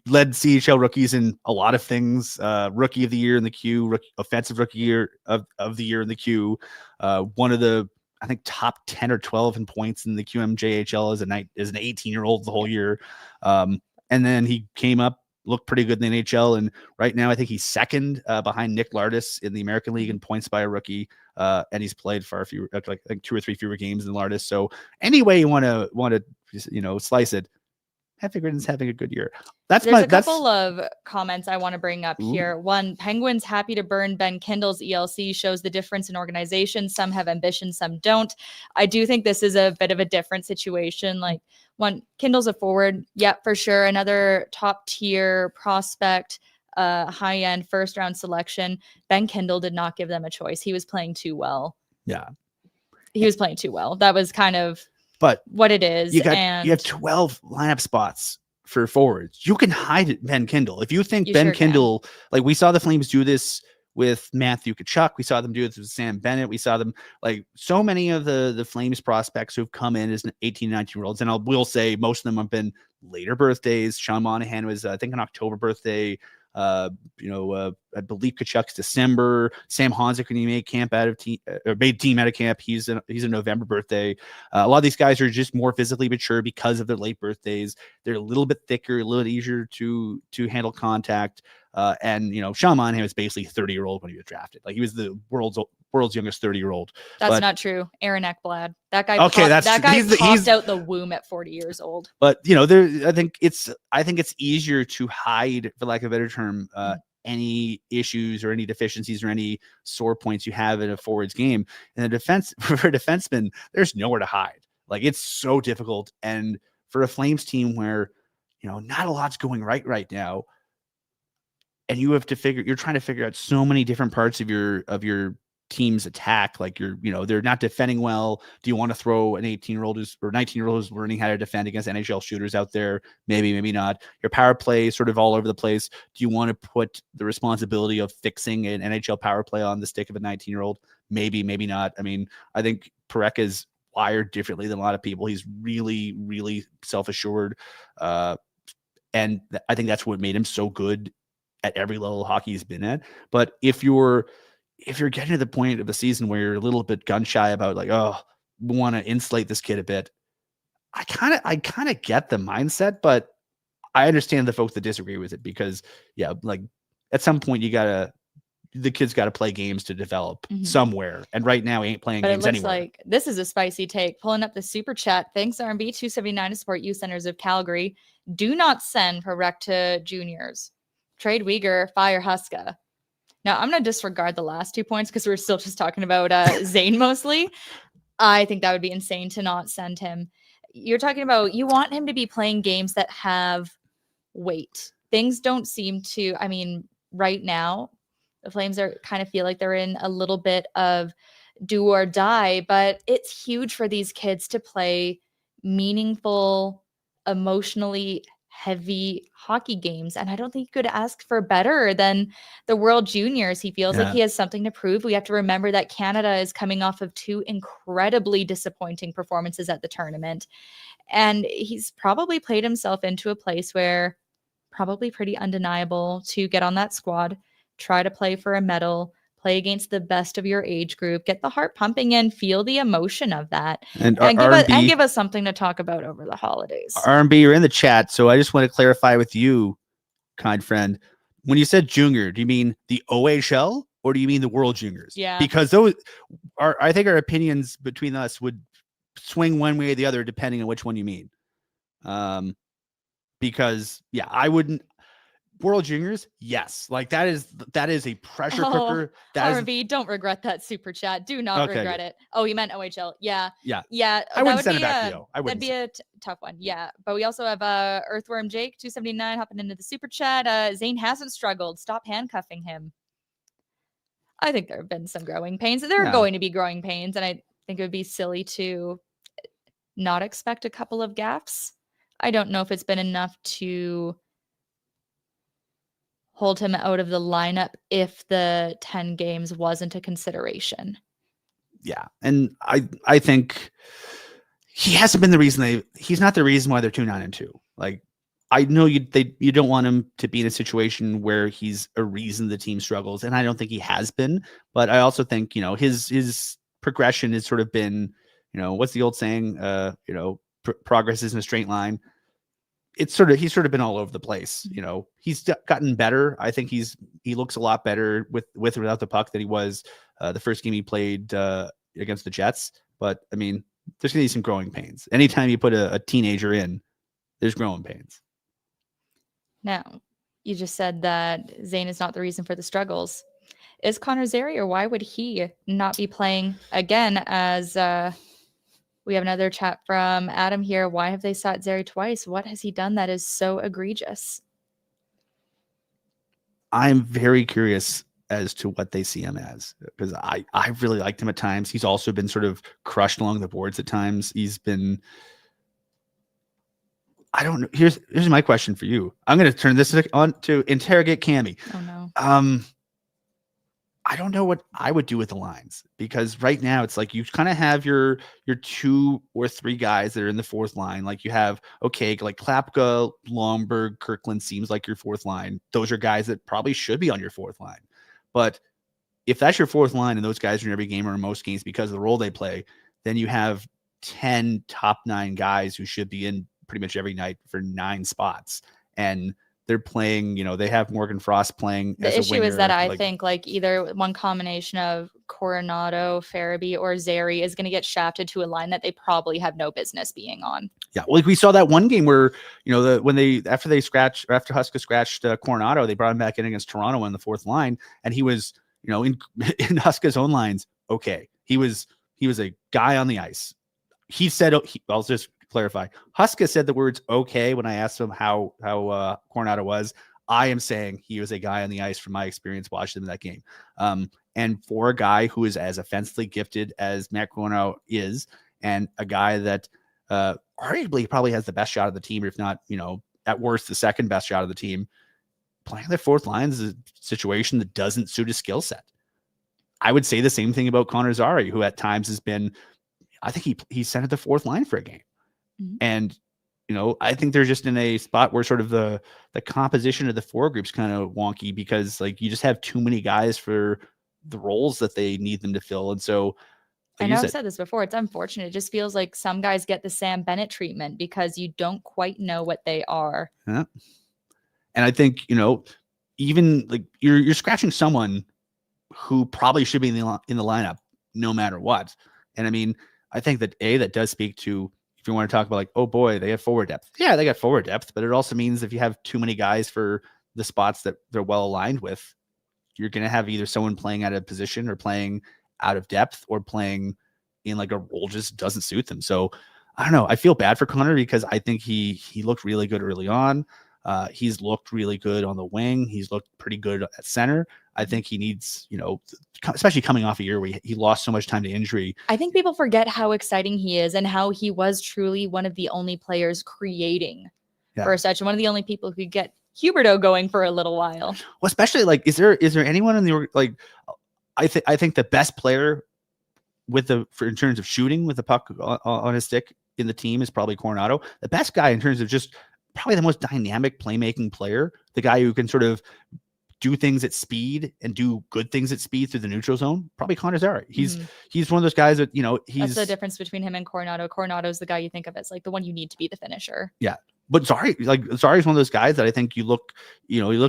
[SPEAKER 2] Led CHL rookies in a lot of things. Rookie of the year in the Q, offensive rookie year of the year in the Q. One of the, I think, top 10 or 12 in points in the QMJHL as an 18-year-old the whole year. And then he came up, looked pretty good in the NHL, and right now I think he's second behind Nick Lardis in the American League in points by a rookie, and he's played far fewer, like 2 or 3 fewer games than Lardis. So any way you want to slice it, Matthew Gridden's having a good year.
[SPEAKER 1] There's a couple of comments I want to bring up here. One, Penguins happy to burn Ben Kindle's ELC shows the difference in organization. Some have ambition, some don't. I do think this is a bit of a different situation. Like, one, Kindle's a forward. Yep, for sure. Another top tier prospect, high end first round selection. Ben Kindle did not give them a choice. He was playing too well.
[SPEAKER 2] Yeah.
[SPEAKER 1] He was playing too well. That was kind of what it is.
[SPEAKER 2] You have 12 lineup spots for forwards. You can hide Ben Kindle. If you think Ben Kindle, like we saw the Flames do this with Matthew Tkachuk, we saw them do this with Sam Bennett. We saw them, like, so many of the Flames prospects who've come in as 18, 19-year-olds. And we'll say most of them have been later birthdays. Sean Monahan was, I think, an October birthday. I believe Kachuk's December. Sam Honzik, when he made camp out of team or made team out of camp, he's a November birthday. A lot of these guys are just more physically mature because of their late birthdays. They're a little bit thicker, a little easier to handle contact. And Sean Monahan was basically 30-year-old when he was drafted. Like he was the world's youngest 30-year-old.
[SPEAKER 1] That's not true. Aaron Ekblad. That guy.
[SPEAKER 2] Okay,
[SPEAKER 1] popped out the womb at 40 years old.
[SPEAKER 2] But I think it's easier to hide, for lack of a better term, any issues or any deficiencies or any sore points you have in a forward's game. And the defense for a defenseman, there's nowhere to hide. Like it's so difficult. And for a Flames team where not a lot's going right now, and you're trying to figure out so many different parts of your team's attack. Like they're not defending well. Do you want to throw an 18-year-old or 19-year-old who's learning how to defend against NHL shooters out there? Maybe not. Your power play is sort of all over the place. Do you want to put the responsibility of fixing an NHL power play on the stick of a 19-year-old? Maybe not. I mean, I think Parekh is wired differently than a lot of people. He's really, really self-assured. And I think that's what made him so good at every level of hockey he's been at. But if you're getting to the point of the season where you're a little bit gun shy about we want to insulate this kid a bit, I kind of get the mindset, but I understand the folks that disagree with it because at some point the kid's got to play games to develop somewhere. And right now he ain't playing games anywhere.
[SPEAKER 1] It looks like this is a spicy take. Pulling up the super chat. Thanks RMB 279 to support youth centers of Calgary. Do not send Parekh to juniors. Trade Weegar, fire Huska. Now, I'm going to disregard the last 2 points because we're still just talking about Zane mostly. I think that would be insane to not send him. You're talking about you want him to be playing games that have weight. Things don't seem to, right now, the Flames kind of feel like they're in a little bit of do or die, but it's huge for these kids to play meaningful, emotionally heavy hockey games. And I don't think you could ask for better than the World Juniors. He feels like he has something to prove. We have to remember that Canada is coming off of 2 incredibly disappointing performances at the tournament. And he's probably played himself into a place where probably pretty undeniable to get on that squad, try to play for a medal, play against the best of your age group, get the heart pumping in, feel the emotion of that, and give us something to talk about over the holidays.
[SPEAKER 2] R&B, you're in the chat, so I just want to clarify with you, kind friend. When you said junior, do you mean the OHL or do you mean the World Juniors? Yeah. Because I think our opinions between us would swing one way or the other depending on which one you mean. Because I wouldn't. World Juniors, yes. Like that is a pressure cooker.
[SPEAKER 1] RV, don't regret that super chat. Do not regret it. Oh, you meant OHL. Yeah.
[SPEAKER 2] I wouldn't send it back to you.
[SPEAKER 1] That'd be a tough one. Yeah. But we also have Earthworm Jake 279 hopping into the super chat. Zane hasn't struggled. Stop handcuffing him. I think there have been some growing pains. There are going to be growing pains, and I think it would be silly to not expect a couple of gaffes. I don't know if it's been enough to hold him out of the lineup if the 10 games wasn't a consideration.
[SPEAKER 2] Yeah. And I think he hasn't been the reason he's not the reason why they're 2-9-2. Like, I know you don't want him to be in a situation where he's a reason the team struggles. And I don't think he has been, but I also think, his progression has sort of been, what's the old saying? Progress isn't a straight line. He's sort of been all over the place. He's gotten better. I think he looks a lot better with or without the puck than he was the first game he played against the Jets. But there's going to be some growing pains. Anytime you put a teenager in, there's growing pains.
[SPEAKER 1] Now, you just said that Zane is not the reason for the struggles. Is Connor Zary, or why would he not be playing again? As we have another chat from Adam here. Why have they sat Zary twice? What has he done that is so egregious?
[SPEAKER 2] I'm very curious as to what they see him as, because I really liked him at times. He's also been sort of crushed along the boards at times. He's been, I don't know. Here's my question for you. I'm going to turn this on to interrogate Cami.
[SPEAKER 1] Oh no.
[SPEAKER 2] I don't know what I would do with the lines, because right now it's like you kind of have your 2 or 3 guys that are in the fourth line. Like you have, okay, like Klapka, Lomberg, Kirkland seems like your fourth line. Those are guys that probably should be on your fourth line. But if that's your fourth line and those guys are in every game or in most games because of the role they play, then you have 10 top 9 guys who should be in pretty much every night for 9 spots. And they're playing, they have Morgan Frost playing.
[SPEAKER 1] The
[SPEAKER 2] as a
[SPEAKER 1] issue
[SPEAKER 2] winger.
[SPEAKER 1] is that I think like either one combination of Coronado, Farabee, or Zary is going to get shafted to a line that they probably have no business being on.
[SPEAKER 2] Yeah, well, like we saw that one game where after Huska scratched Coronado, they brought him back in against Toronto in the fourth line, and he was in Huska's own lines. Okay, he was a guy on the ice. He said, I'll just clarify. Huska said the words "okay" when I asked him how Coronado was. I am saying he was a guy on the ice from my experience watching him in that game. And for a guy who is as offensively gifted as Matt Coronado is, and a guy that arguably probably has the best shot of the team, if not, at worst, the second best shot of the team, playing their fourth line is a situation that doesn't suit his skill set. I would say the same thing about Connor Zary, who at times has been, I think he sent it the fourth line for a game. Mm-hmm. And, I think they're just in a spot where sort of the composition of the four group's kind of wonky, because like you just have too many guys for the roles that they need them to fill. And so
[SPEAKER 1] I know I've said this before. It's unfortunate. It just feels like some guys get the Sam Bennett treatment because you don't quite know what they are.
[SPEAKER 2] Yeah. And I think, even like you're scratching someone who probably should be in the lineup no matter what. And I mean, I think that that does speak to, if you want to talk about like, oh boy, they have forward depth. Yeah, they got forward depth, but it also means if you have too many guys for the spots that they're well aligned with, you're going to have either someone playing out of position or playing out of depth or playing in like a role just doesn't suit them. So I don't know. I feel bad for Connor because I think he looked really good early on. He's looked really good on the wing. He's looked pretty good at center. I think he needs, especially coming off a year where he lost so much time to injury.
[SPEAKER 1] I think people forget how exciting he is and how he was truly one of the only players creating for such, and one of the only people who could get Huberdeau going for a little while. Well,
[SPEAKER 2] especially like, is there anyone in the, like, I think the best player in terms of shooting with the puck on his stick in the team is probably Coronado. The best guy in terms of just probably the most dynamic playmaking player, the guy who can sort of do things at speed and do good things at speed through the neutral zone, probably Connor Zary. He's one of those guys that,
[SPEAKER 1] that's the difference between him and Coronado. Coronado's the guy you think of as like the one you need to be the finisher.
[SPEAKER 2] Yeah. But Zary is one of those guys that I think you look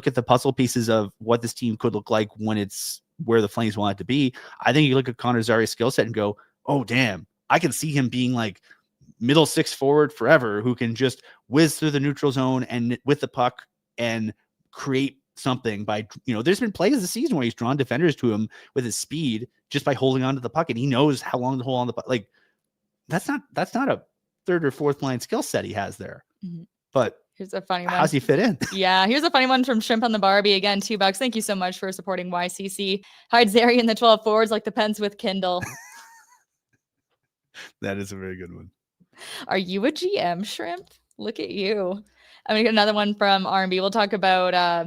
[SPEAKER 2] at the puzzle pieces of what this team could look like when it's where the Flames want it to be. I think you look at Connor Zary's skill set and go, oh, damn, I can see him being like middle six forward forever, who can just whiz through the neutral zone and with the puck and create something by, there's been plays this season where he's drawn defenders to him with his speed just by holding onto the puck, and he knows how long to hold on the puck. Like that's not a third or fourth line skill set he has there. Mm-hmm. But
[SPEAKER 1] here's a funny one.
[SPEAKER 2] How's he fit in?
[SPEAKER 1] Yeah, here's a funny one from Shrimp on the Barbie. Again, $2. Thank you so much for supporting YCC. Hide Zary in the 12 forwards like the pens with Kindle.
[SPEAKER 2] That is a very good one.
[SPEAKER 1] Are you a GM, Shrimp? Look at you. I'm going to get another one from R&B. We'll talk about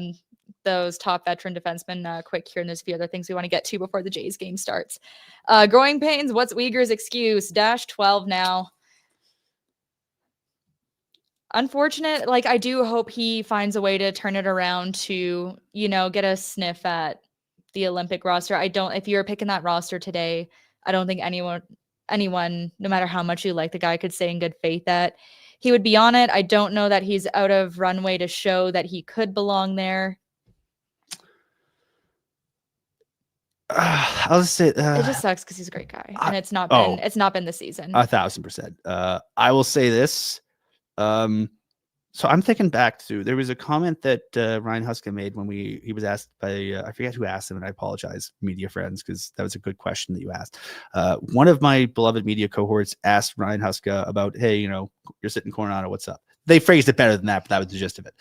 [SPEAKER 1] those top veteran defensemen quick here, and there's a few other things we want to get to before the Jays game starts. Growing pains, what's Weegar's excuse? -12 now. Unfortunate. Like, I do hope he finds a way to turn it around to, get a sniff at the Olympic roster. If you were picking that roster today, I don't think anyone, no matter how much you like the guy, could say in good faith that he would be on it. I don't know that he's out of runway to show that he could belong there.
[SPEAKER 2] I'll just say
[SPEAKER 1] it just sucks because he's a great guy, and it's not been the season.
[SPEAKER 2] 1,000%. I will say this. So I'm thinking back to, there was a comment that Ryan Huska made when he was asked by I forget who asked him, and I apologize, media friends, because that was a good question that you asked. One of my beloved media cohorts asked Ryan Huska about, hey, you're sitting Coronado, what's up? They phrased it better than that, but that was the gist of it.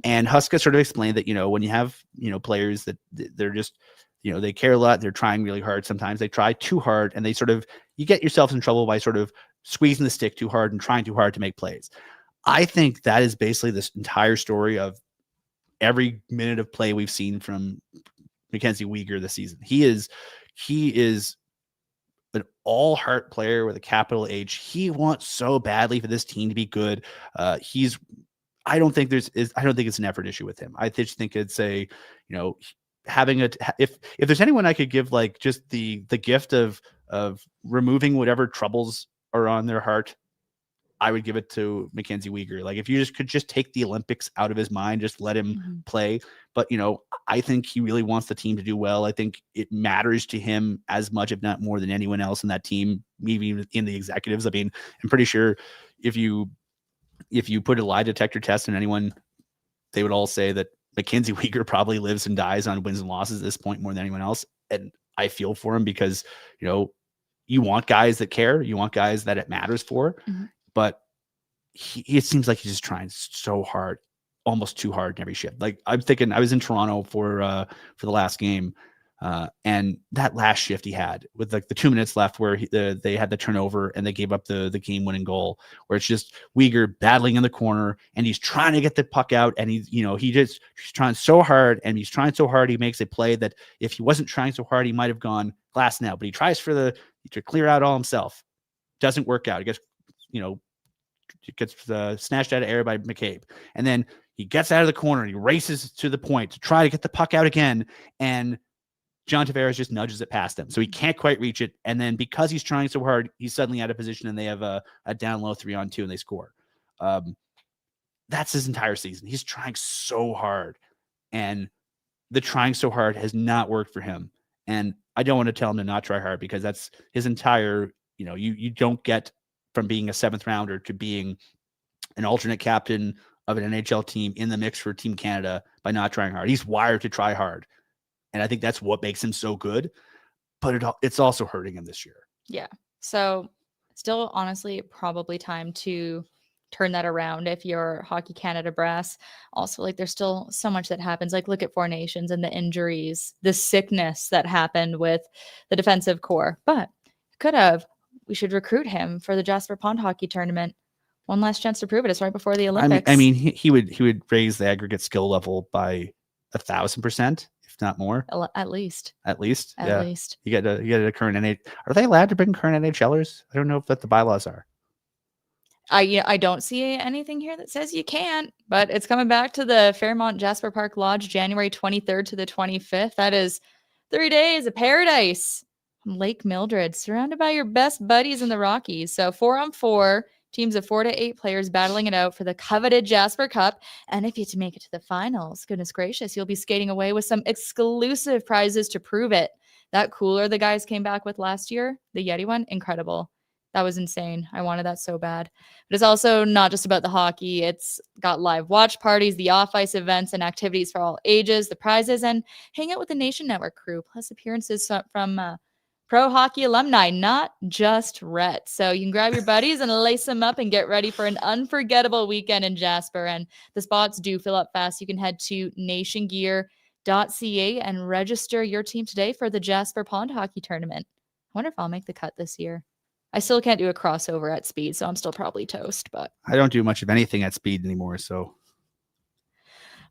[SPEAKER 2] And Huska sort of explained that, when you have, players that they're just, they care a lot, they're trying really hard. Sometimes they try too hard, and you get yourself in trouble by sort of squeezing the stick too hard and trying too hard to make plays. I think that is basically this entire story of every minute of play we've seen from Mackenzie Weegar this season. He is an all heart player with a capital H. He wants so badly for this team to be good. I don't think it's an effort issue with him. I just think it's having if there's anyone I could give like just the gift of removing whatever troubles are on their heart, I would give it to Mackenzie Weegar. Like if you could take the Olympics out of his mind, just let him play. But I think he really wants the team to do well. I think it matters to him as much, if not more, than anyone else in that team, maybe in the executives. I mean, I'm pretty sure if you put a lie detector test on anyone, they would all say that Mackenzie Weegar probably lives and dies on wins and losses at this point more than anyone else. And I feel for him because, you want guys that care, you want guys that it matters for, but it seems like he's just trying so hard, almost too hard in every shift. Like I'm thinking, I was in Toronto for the last game, and that last shift he had with like the 2 minutes left where they had the turnover and they gave up the game-winning goal, where it's just Weegar battling in the corner and he's trying to get the puck out, and he's trying so hard, and he's trying so hard he makes a play that if he wasn't trying so hard he might have gone glass now, but he tries to clear out all himself. Doesn't work out. He gets snatched out of air by McCabe, and then he gets out of the corner and he races to the point to try to get the puck out again, and John Tavares just nudges it past him, so he can't quite reach it. And then because he's trying so hard, he's suddenly out of position, and they have a down low 3-on-2, and they score. That's his entire season. He's trying so hard, and the trying so hard has not worked for him. And I don't want to tell him to not try hard, because that's his entire. You don't get from being a 7th rounder to being an alternate captain of an NHL team in the mix for Team Canada by not trying hard. He's wired to try hard. And I think that's what makes him so good, but it's also hurting him this year.
[SPEAKER 1] Yeah. So still, honestly, probably time to turn that around if you're Hockey Canada brass. Also, like there's still so much that happens. Like look at Four Nations and the injuries, the sickness that happened with the defensive core. But we should recruit him for the Jasper Pond Hockey Tournament. One last chance to prove it. It's right before the Olympics.
[SPEAKER 2] I mean, he would raise the aggregate skill level by 1,000%, if not more.
[SPEAKER 1] At least.
[SPEAKER 2] At least.
[SPEAKER 1] You
[SPEAKER 2] get a current NHL. Are they allowed to bring current NHLers? I don't know if that the bylaws are.
[SPEAKER 1] I don't see anything here that says you can't, but it's coming back to the Fairmont Jasper Park Lodge, January 23rd to the 25th. That is 3 days of paradise. Lake Mildred, surrounded by your best buddies in the Rockies. So 4-on-4, teams of 4 to 8 players battling it out for the coveted Jasper Cup. And if you to make it to the finals, goodness gracious, you'll be skating away with some exclusive prizes to prove it. That cooler the guys came back with last year, the Yeti one, incredible. That was insane. I wanted that so bad. But it's also not just about the hockey. It's got live watch parties, the off-ice events and activities for all ages, the prizes, and hang out with the Nation Network crew, plus appearances from pro hockey alumni, not just Rhett. So you can grab your buddies and lace them up and get ready for an unforgettable weekend in Jasper. And the spots do fill up fast. You can head to nationgear.ca and register your team today for the Jasper Pond Hockey Tournament. I wonder if I'll make the cut this year. I still can't do a crossover at speed, so I'm still probably toast. But
[SPEAKER 2] I don't do much of anything at speed anymore. So,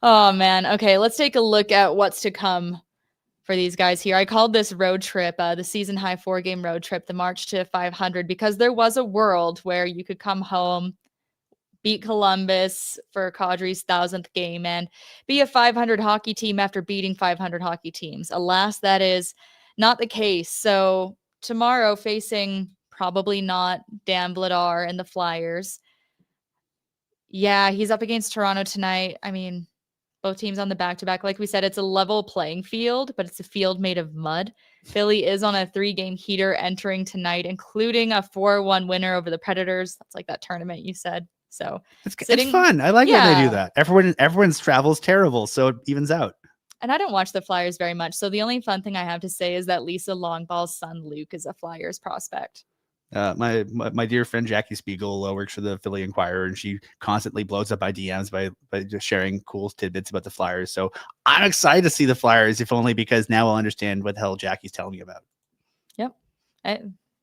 [SPEAKER 1] oh man, okay, let's take a look at what's to come for these guys here. I called this road trip, the season high 4-game road trip, the March to 500, because there was a world where you could come home, beat Columbus for Kadri's 1000th game, and be a 500 hockey team after beating 500 hockey teams. Alas, that is not the case. So tomorrow, facing probably not Dan Vladar and the Flyers. Yeah, he's up against Toronto tonight. I mean, both teams on the back-to-back. Like we said, it's a level playing field, but it's a field made of mud. Philly is on a 3-game heater entering tonight, including a 4-1 winner over the Predators. That's like that tournament you said. So
[SPEAKER 2] it's fun. I like when they do that. Everyone's travel's terrible, so it evens out.
[SPEAKER 1] And I don't watch the Flyers very much, so the only fun thing I have to say is that Lisa Longball's son, Luke, is a Flyers prospect.
[SPEAKER 2] My dear friend Jackie Spiegel works for the Philly Inquirer, and she constantly blows up my DMs by just sharing cool tidbits about the Flyers. So I'm excited to see the Flyers, if only because now I'll understand what the hell Jackie's telling me about.
[SPEAKER 1] Yep.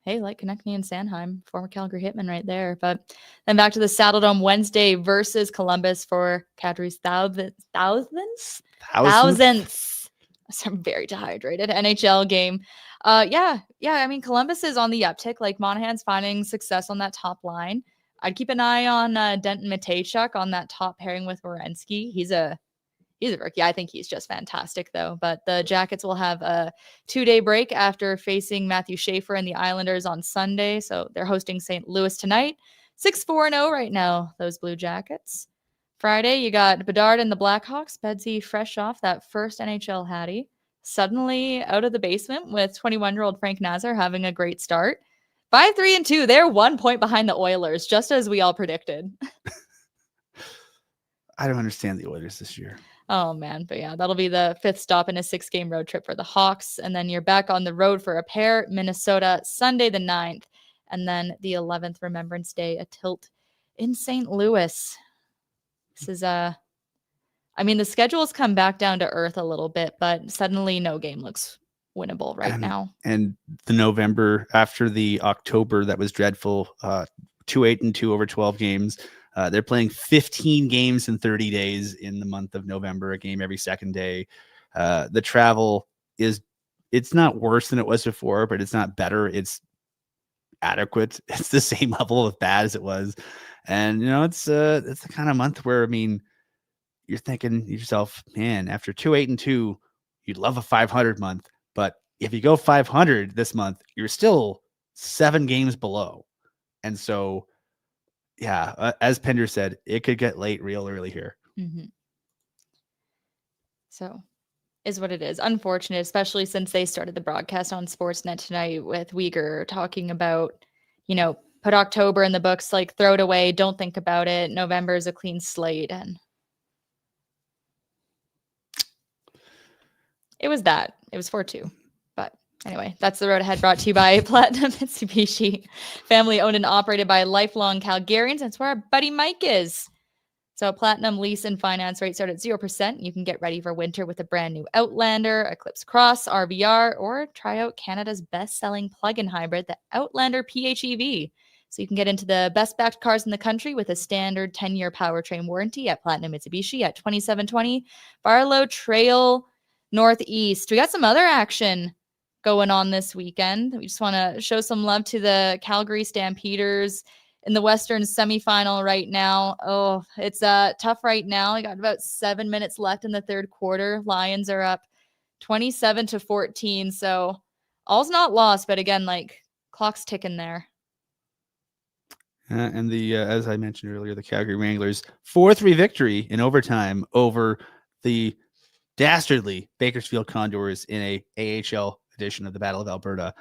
[SPEAKER 1] Hey, like Konechny and Sanheim, former Calgary Hitman right there. But then back to the Saddledome Wednesday versus Columbus for Kadri's thousandth So I'm very dehydrated. NHL game. Yeah. I mean, Columbus is on the uptick. Like Monahan's finding success on that top line. I'd keep an eye on Denton Matejchuk on that top pairing with Werenski. He's a rookie. I think he's just fantastic, though. But the Jackets will have a 2-day break after facing Matthew Schaefer and the Islanders on Sunday. So they're hosting St. Louis tonight. 6-4-0 right now, those Blue Jackets. Friday, you got Bedard and the Blackhawks. Bedsy fresh off that first NHL Hattie. Suddenly out of the basement with 21-year-old Frank Nazar having a great start. 5-3-2. They're 1 point behind the Oilers, just as we all predicted.
[SPEAKER 2] I don't understand the Oilers this year.
[SPEAKER 1] Oh, man. But yeah, that'll be the 5th stop in a 6-game road trip for the Hawks. And then you're back on the road for a pair, Minnesota, Sunday the 9th. And then the 11th, Remembrance Day, a tilt in St. Louis. This is I mean, the schedule's come back down to earth a little bit, but suddenly no game looks winnable right now.
[SPEAKER 2] And the November after the October that was dreadful, 2-8-2 over 12 games. They're playing 15 games in 30 days in the month of November, a game every second day. The travel it's not worse than it was before, but it's not better. It's adequate. It's the same level of bad as it was. And, it's the kind of month where, I mean, you're thinking to yourself, man, after 2-8-2, you'd love a 500 month. But if you go 500 this month, you're still 7 games below. And so, yeah, as Pinder said, it could get late real early here.
[SPEAKER 1] Mm-hmm. So is what it is. Unfortunate, especially since they started the broadcast on Sportsnet tonight with Weegar talking about, put October in the books, like throw it away. Don't think about it. November is a clean slate. And it was 4-2. But anyway, that's the road ahead, brought to you by Platinum Mitsubishi, family owned and operated by lifelong Calgarians. That's where our buddy Mike is. So Platinum lease and finance rates start at 0%. You can get ready for winter with a brand new Outlander, Eclipse Cross, RVR, or try out Canada's best-selling plug-in hybrid, the Outlander PHEV. So you can get into the best-backed cars in the country with a standard 10-year powertrain warranty at Platinum Mitsubishi at 2720 Barlow Trail Northeast. We got some other action going on this weekend. We just want to show some love to the Calgary Stampeders in the Western semifinal right now. Oh, it's tough right now. I got about 7 minutes left in the third quarter. Lions are up 27-14. So all's not lost, but again, clock's ticking there.
[SPEAKER 2] And the as I mentioned earlier, the Calgary Wranglers 4-3 victory in overtime over the dastardly Bakersfield Condors in a AHL edition of the Battle of Alberta.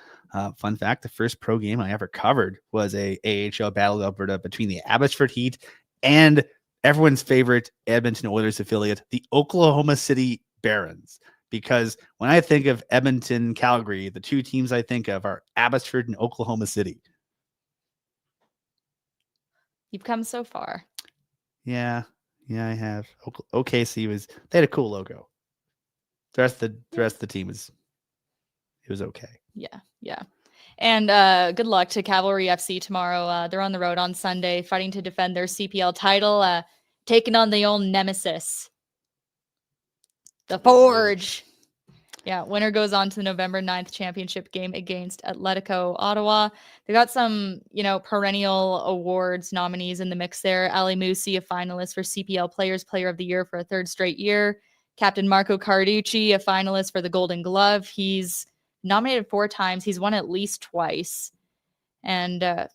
[SPEAKER 2] Fun fact, the first pro game I ever covered was a AHL Battle of Alberta between the Abbotsford Heat and everyone's favorite Edmonton Oilers affiliate, the Oklahoma City Barons. Because when I think of Edmonton, Calgary, the two teams I think of are Abbotsford and Oklahoma City.
[SPEAKER 1] You've come so far.
[SPEAKER 2] Yeah, I have. OKC they had a cool logo. The rest of the team it was okay.
[SPEAKER 1] Yeah. And good luck to Cavalry FC tomorrow. They're on the road on Sunday, fighting to defend their CPL title, taking on the old nemesis, the Forge. Yeah, winner goes on to the November 9th championship game against Atletico Ottawa. They got some, perennial awards nominees in the mix there. Ali Musi, a finalist for CPL Player of the Year for a 3rd straight year. Captain Marco Carducci, a finalist for the Golden Glove. He's nominated 4 times. He's won at least twice. And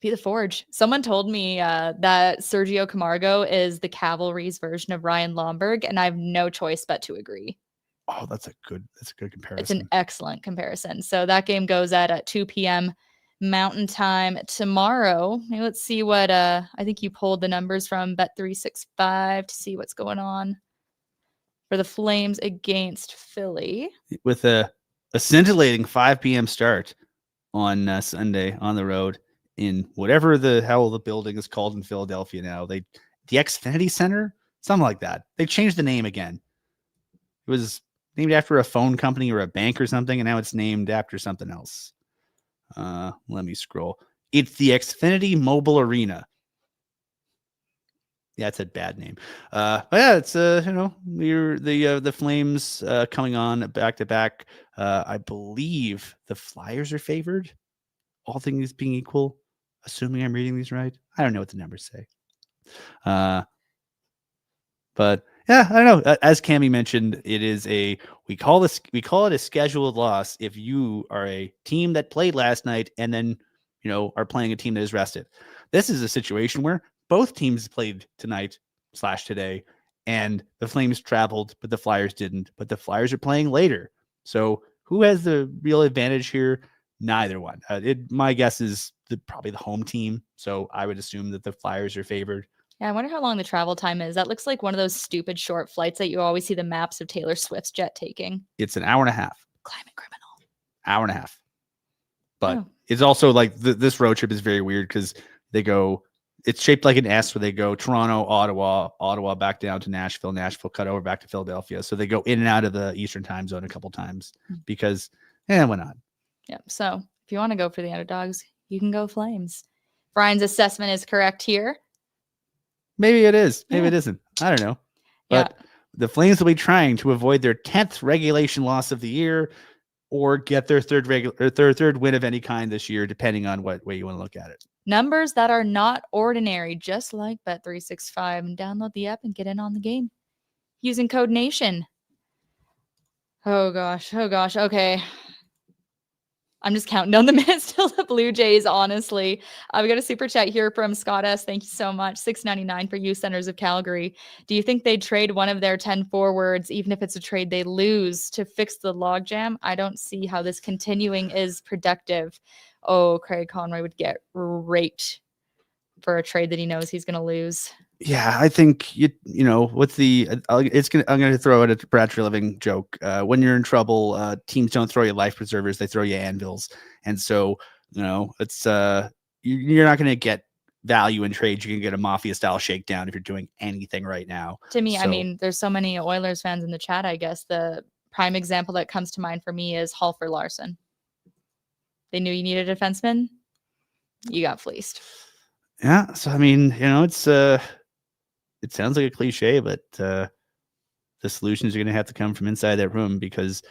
[SPEAKER 1] be the Forge. Someone told me that Sergio Camargo is the Cavalry's version of Ryan Lomberg, and I have no choice but to agree.
[SPEAKER 2] Oh, that's a good comparison.
[SPEAKER 1] It's an excellent comparison. So that game goes at 2 p.m. Mountain Time tomorrow. Maybe let's see what I think you pulled the numbers from Bet365 to see what's going on for the Flames against Philly.
[SPEAKER 2] With a scintillating 5 p.m. start on Sunday on the road in whatever the hell the building is called in Philadelphia now. The Xfinity Center? Something like that. They changed the name again. It was named after a phone company or a bank or something, and now it's named after something else. Let me scroll. It's the Xfinity Mobile Arena Yeah, it's a bad name. But yeah, it's we're the Flames coming on back to back. I believe the Flyers are favored, all things being equal, assuming I'm reading these right. I don't know what the numbers say. But yeah, I don't know. As Cami mentioned, it is we call it a scheduled loss if you are a team that played last night and then are playing a team that is rested. This is a situation where both teams played tonight / today, and the Flames traveled, but the Flyers didn't. But the Flyers are playing later. So who has the real advantage here? Neither one. My guess is probably the home team. So I would assume that the Flyers are favored.
[SPEAKER 1] Yeah, I wonder how long the travel time is. That looks like one of those stupid short flights that you always see the maps of Taylor Swift's jet taking.
[SPEAKER 2] It's an hour and a half.
[SPEAKER 1] Climate criminal.
[SPEAKER 2] Hour and a half. But
[SPEAKER 1] Oh.
[SPEAKER 2] it's also like this road trip is very weird because it's shaped like an S where they go Toronto, Ottawa, back down to Nashville, cut over back to Philadelphia. So they go in and out of the Eastern time zone a couple times because, why not?
[SPEAKER 1] Yeah. So if you want to go for the underdogs, you can go Flames. Brian's assessment is correct here.
[SPEAKER 2] Maybe it is. Maybe it isn't. I don't know. But the Flames will be trying to avoid their 10th regulation loss of the year or get their third win of any kind this year, depending on what way you want to look at it.
[SPEAKER 1] Numbers that are not ordinary, just like Bet365. And download the app and get in on the game using code NATION. Oh gosh. Okay. I'm just counting down the minutes till the Blue Jays, honestly. We got a super chat here from Scott S. Thank you so much. $6.99 for you, Centers of Calgary. Do you think they'd trade one of their 10 forwards, even if it's a trade they lose, to fix the logjam? I don't see how this continuing is productive. Oh, Craig Conroy would get raped for a trade that he knows he's going to lose.
[SPEAKER 2] Yeah, I think what's I'm going to throw out a Brad Treliving joke. When you're in trouble, teams don't throw you life preservers; they throw you anvils. And so, it's you're not going to get value in trades. You can get a mafia style shakedown if you're doing anything right now.
[SPEAKER 1] To me, I mean, there's so many Oilers fans in the chat. I guess the prime example that comes to mind for me is Hall for Larson. They knew you needed a defenseman. You got fleeced.
[SPEAKER 2] Yeah, so I mean, it sounds like a cliche, but the solutions are going to have to come from inside that room because,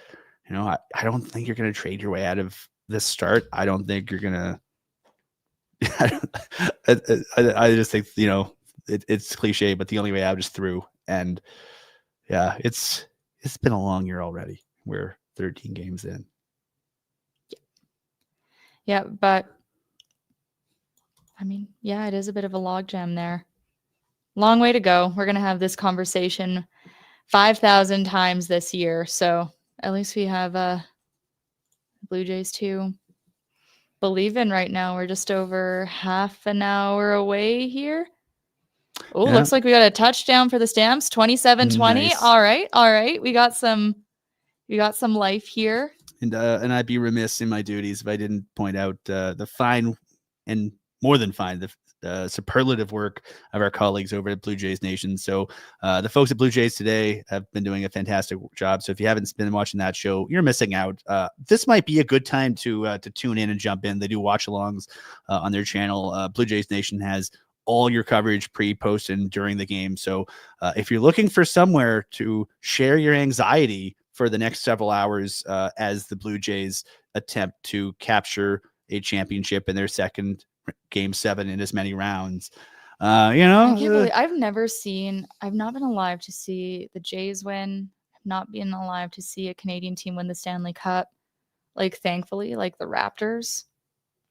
[SPEAKER 2] I don't think you're going to trade your way out of this start. I don't think you're going to. I just think it's cliche, but the only way out is through. And yeah, it's been a long year already. We're 13 games in.
[SPEAKER 1] Yeah, but I mean, yeah, it is a bit of a logjam there. Long way to go. We're going to have this conversation 5,000 times this year. So at least we have Blue Jays to believe in right now. We're just over half an hour away here. Oh, looks like we got a touchdown for the Stamps. 27-20.
[SPEAKER 2] Nice.
[SPEAKER 1] All right. We got some life here.
[SPEAKER 2] And I'd be remiss in my duties if I didn't point out the fine and more than fine, the superlative work of our colleagues over at Blue Jays Nation. So the folks at Blue Jays Today have been doing a fantastic job. So if you haven't been watching that show, you're missing out. This might be a good time to tune in and jump in. They do watch-alongs on their channel. Blue Jays Nation has all your coverage pre, post, and during the game. So if you're looking for somewhere to share your anxiety for the next several hours as the Blue Jays attempt to capture a championship in their second Game 7 in as many rounds. I can't believe
[SPEAKER 1] I've not been alive to see the Jays win. I've not been alive to see a Canadian team win the Stanley Cup. Like, thankfully, like the Raptors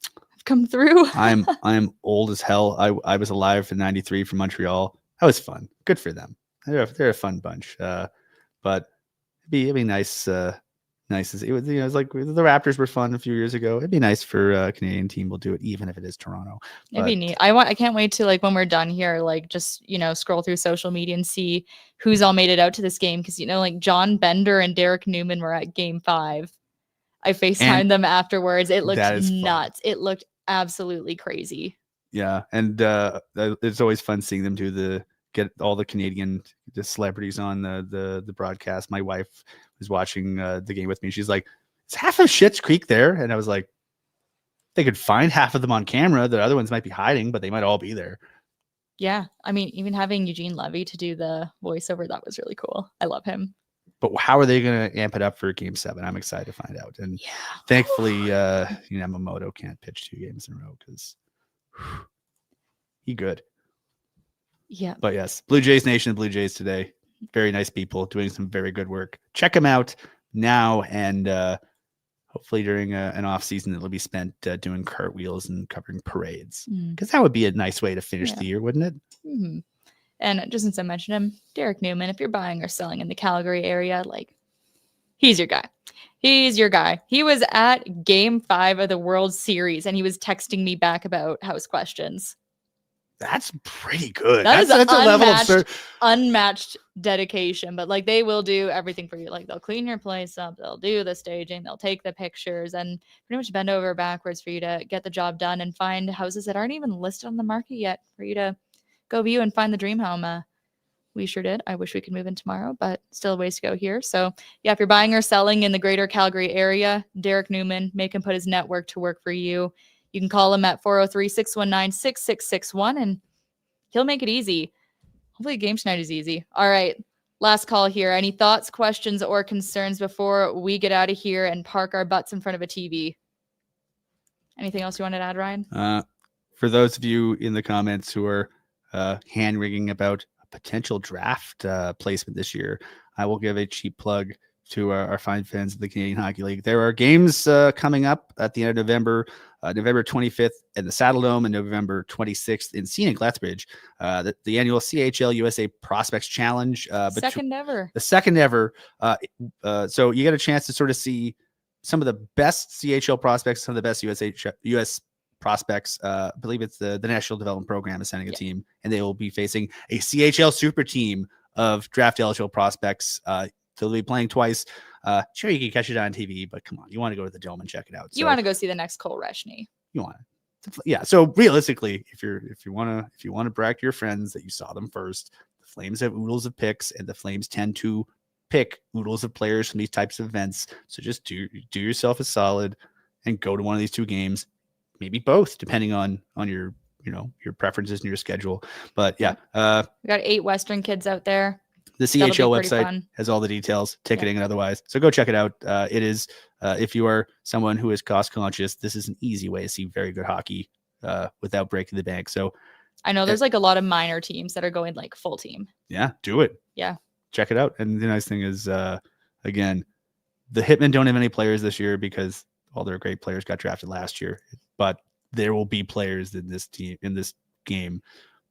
[SPEAKER 1] have come through.
[SPEAKER 2] I'm old as hell. I was alive in '93 from Montreal. That was fun. Good for them. They're a fun bunch. But it'd be nice. Nice as it was. It's like the Raptors were fun a few years ago. It'd be nice for a Canadian team. We'll do it, even if it is Toronto.
[SPEAKER 1] It'd be neat. I can't wait to, like, when we're done here, like, just scroll through social media and see who's all made it out to this game. Because like John Bender and Derek Newman were at Game 5. I FaceTimed them afterwards. It looked nuts. It looked absolutely crazy.
[SPEAKER 2] Yeah, and it's always fun seeing them get all the Canadian celebrities on the broadcast. My wife was watching the game with me. She's like, "Is half of Schitt's Creek there?" And I was like, "They could find half of them on camera. The other ones might be hiding, but they might all be there."
[SPEAKER 1] Yeah. I mean, even having Eugene Levy to do the voiceover, that was really cool. I love him.
[SPEAKER 2] But how are they going to amp it up for Game 7? I'm excited to find out. And
[SPEAKER 1] Yeah.
[SPEAKER 2] thankfully, Yamamoto can't pitch 2 games in a row because he good.
[SPEAKER 1] Yeah.
[SPEAKER 2] But yes, Blue Jays Nation, Blue Jays today. Very nice people doing some very good work. Check them out now, and hopefully during an off season it'll be spent doing cartwheels and covering parades, because that would be a nice way to finish the year, wouldn't it?
[SPEAKER 1] Mm-hmm. And just since I mentioned him, Derek Newman, if you're buying or selling in the Calgary area, like, he's your guy. He's your guy. He was at Game 5 of the World Series, and he was texting me back about house questions.
[SPEAKER 2] That's pretty good.
[SPEAKER 1] That's
[SPEAKER 2] a level of
[SPEAKER 1] unmatched dedication. But like, they will do everything for you. Like, they'll clean your place up, they'll do the staging, they'll take the pictures, and pretty much bend over backwards for you to get the job done and find houses that aren't even listed on the market yet for you to go view and find the dream home. We sure did. I wish we could move in tomorrow, but still a ways to go here. So yeah, if you're buying or selling in the greater Calgary area, Derek Newman, make him put his network to work for you. You can call him at 403-619-6661, and he'll make it easy. Hopefully game tonight is easy. All right, last call here. Any thoughts, questions, or concerns before we get out of here and park our butts in front of a TV? Anything else you wanted to add, Ryan?
[SPEAKER 2] For those of you in the comments who are hand-wringing about a potential draft placement this year, I will give a cheap plug to our fine fans of the Canadian Hockey League. There are games coming up at the end of November, November 25th in the Saddle Dome and November 26th in scenic Lethbridge, the annual CHL USA Prospects Challenge.
[SPEAKER 1] Second ever.
[SPEAKER 2] The second ever. So you get a chance to sort of see some of the best CHL prospects, some of the best US prospects. I believe it's the National Development Program is sending a team, and they will be facing a CHL super team of draft eligible prospects. So they'll be playing twice. Sure, you can catch it on TV, but come on, you want to go to the Dome and check it out.
[SPEAKER 1] You want to go see the next Cole Reshny.
[SPEAKER 2] You want to, yeah. So realistically, if you want to brag to your friends that you saw them first, the Flames have oodles of picks, and the Flames tend to pick oodles of players from these types of events. So just do yourself a solid and go to one of these 2 games, maybe both, depending on your your preferences and your schedule. But yeah,
[SPEAKER 1] we got 8 Western kids out there.
[SPEAKER 2] The CHL website has all the details, ticketing and otherwise. So go check it out. It is, if you are someone who is cost conscious, this is an easy way to see very good hockey without breaking the bank. So
[SPEAKER 1] I know there's like a lot of minor teams that are going like full team.
[SPEAKER 2] Yeah, do it.
[SPEAKER 1] Yeah.
[SPEAKER 2] Check it out. And the nice thing is, again, the Hitmen don't have any players this year because all their great players got drafted last year. But there will be players in this game,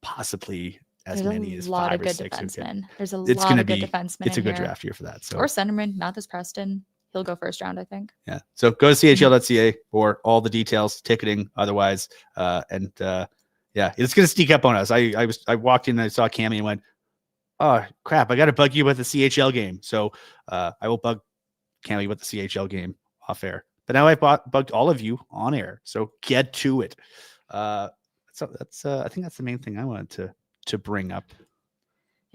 [SPEAKER 2] possibly as many as 5 or 6.
[SPEAKER 1] Defensemen. There's a lot of good defensemen.
[SPEAKER 2] It's a good draft year for that. So
[SPEAKER 1] or centerman, Mathis Preston. He'll go first round, I think.
[SPEAKER 2] Yeah. So go to CHL.ca for all the details, ticketing, otherwise. Yeah, it's gonna sneak up on us. I walked in and I saw Cami and went, oh crap, I gotta bug you with the CHL game. So I will bug Cami with the CHL game off air. But now I've bugged all of you on air. So get to it. So that's I think that's the main thing I wanted to bring up.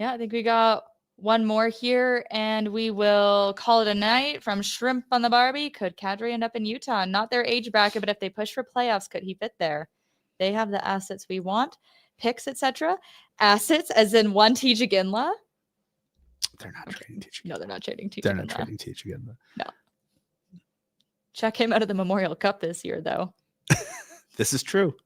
[SPEAKER 1] Yeah, I think we got one more here, and we will call it a night. From Shrimp on the Barbie, could Kadri end up in Utah? Not their age bracket, but if they push for playoffs, could he fit there? They have the assets we want, picks, etc. Assets, as in one T.J. Ginla.
[SPEAKER 2] They're not trading T.J.
[SPEAKER 1] No, they're not trading T.J.
[SPEAKER 2] They're not trading T.J. Ginla.
[SPEAKER 1] No. Check him out of the Memorial Cup this year, though.
[SPEAKER 2] This is true.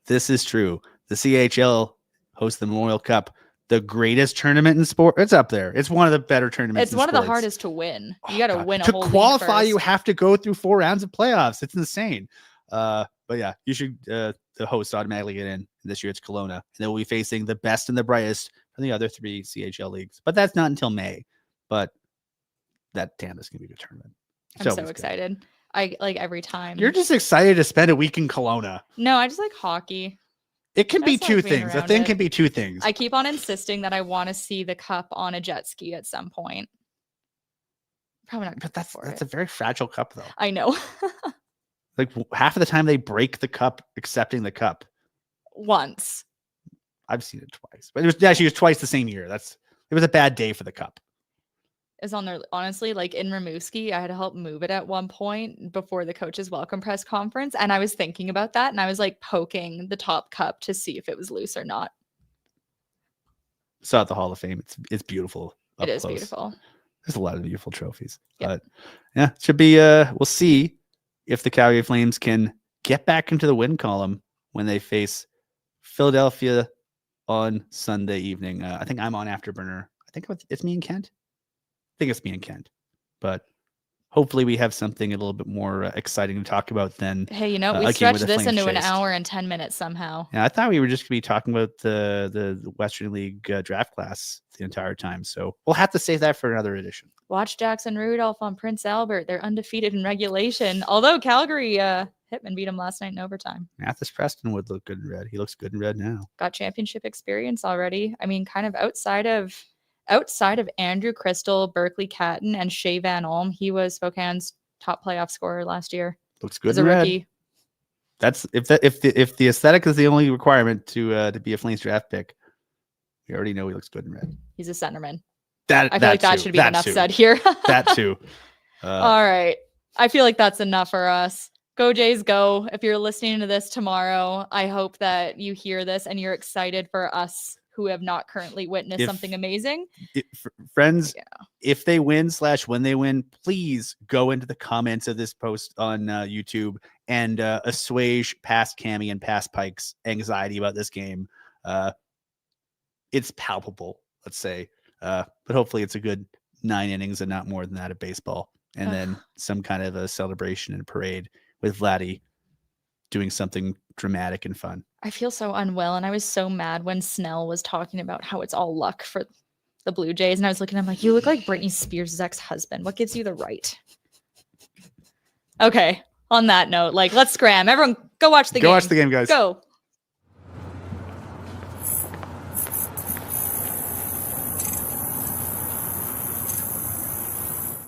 [SPEAKER 2] This is true. The CHL hosts the Memorial Cup, the greatest tournament in sport. It's up there. It's one of the better tournaments.
[SPEAKER 1] It's one of the hardest to win. You got to win a whole
[SPEAKER 2] to qualify.
[SPEAKER 1] League
[SPEAKER 2] You have to go through 4 rounds of playoffs. It's insane. But yeah, you should. The host automatically get in. This year it's Kelowna, and they will be facing the best and the brightest from the other 3 CHL leagues. But that's not until May. But that is gonna be a good tournament.
[SPEAKER 1] I'm so excited. I like every time.
[SPEAKER 2] You're just excited to spend a week in Kelowna.
[SPEAKER 1] No, I just like hockey.
[SPEAKER 2] It can be 2 things. A thing can be 2 things.
[SPEAKER 1] I keep on insisting that I want to see the cup on a jet ski at some point. Probably not.
[SPEAKER 2] But that's a very fragile cup, though.
[SPEAKER 1] I know.
[SPEAKER 2] Like half of the time they break the cup accepting the cup.
[SPEAKER 1] Once.
[SPEAKER 2] I've seen it twice, but it was twice the same year. It was a bad day for the cup.
[SPEAKER 1] Is on there, honestly, like in Rimouski, I had to help move it at one point before the coach's welcome press conference. And I was thinking about that, and I was like poking the top cup to see if it was loose or not.
[SPEAKER 2] saw at the Hall of Fame. It's beautiful.
[SPEAKER 1] It is
[SPEAKER 2] close.
[SPEAKER 1] beautiful.
[SPEAKER 2] There's a lot of beautiful trophies.
[SPEAKER 1] Yep.
[SPEAKER 2] But yeah, should be we'll see if the Calgary Flames can get back into the win column when they face Philadelphia on Sunday evening. I think I'm on Afterburner. I think it's me and Kent. I think it's me and Kent. But hopefully we have something a little bit more exciting to talk about than
[SPEAKER 1] Hey, we
[SPEAKER 2] a game
[SPEAKER 1] stretched
[SPEAKER 2] with the
[SPEAKER 1] this
[SPEAKER 2] Flames
[SPEAKER 1] into an
[SPEAKER 2] chased.
[SPEAKER 1] hour and 10 minutes somehow.
[SPEAKER 2] Yeah, I thought we were just going to be talking about the Western League draft class the entire time. So we'll have to save that for another edition.
[SPEAKER 1] Watch Jackson Rudolph on Prince Albert. They're undefeated in regulation. Although Calgary Hitman beat him last night in overtime.
[SPEAKER 2] Mathis Preston would look good in red. He looks good in red now.
[SPEAKER 1] Got championship experience already. I mean, kind of outside of Andrew Crystal, Berkeley Catton, and Shea Van Olm, he was Spokane's top playoff scorer last year
[SPEAKER 2] Looks good
[SPEAKER 1] as
[SPEAKER 2] in
[SPEAKER 1] a
[SPEAKER 2] red.
[SPEAKER 1] rookie.
[SPEAKER 2] That's if the aesthetic is the only requirement to be a Flames draft pick, we already know he looks good in red.
[SPEAKER 1] He's a centerman.
[SPEAKER 2] That
[SPEAKER 1] I feel like that
[SPEAKER 2] too.
[SPEAKER 1] should be
[SPEAKER 2] That
[SPEAKER 1] enough
[SPEAKER 2] too.
[SPEAKER 1] said here.
[SPEAKER 2] That too.
[SPEAKER 1] All right. I feel like that's enough for us. Go Jays, go. If you're listening to this tomorrow, I hope that you hear this and you're excited for us who have not currently witnessed something amazing.
[SPEAKER 2] Friends,
[SPEAKER 1] Yeah.
[SPEAKER 2] if they win / when they win, please go into the comments of this post on YouTube and assuage past Cami and past Pike's anxiety about this game. It's palpable, let's say. But hopefully it's a good 9 innings and not more than that of baseball. And then some kind of a celebration and parade with Vladdy doing something dramatic and fun.
[SPEAKER 1] I feel so unwell, and I was so mad when Snell was talking about how it's all luck for the Blue Jays, and I was looking at him like, you look like Britney Spears' ex-husband. What gives you the right? Okay, on that note, let's scram. Everyone, go watch the game.
[SPEAKER 2] Go watch the game, guys.
[SPEAKER 1] Go.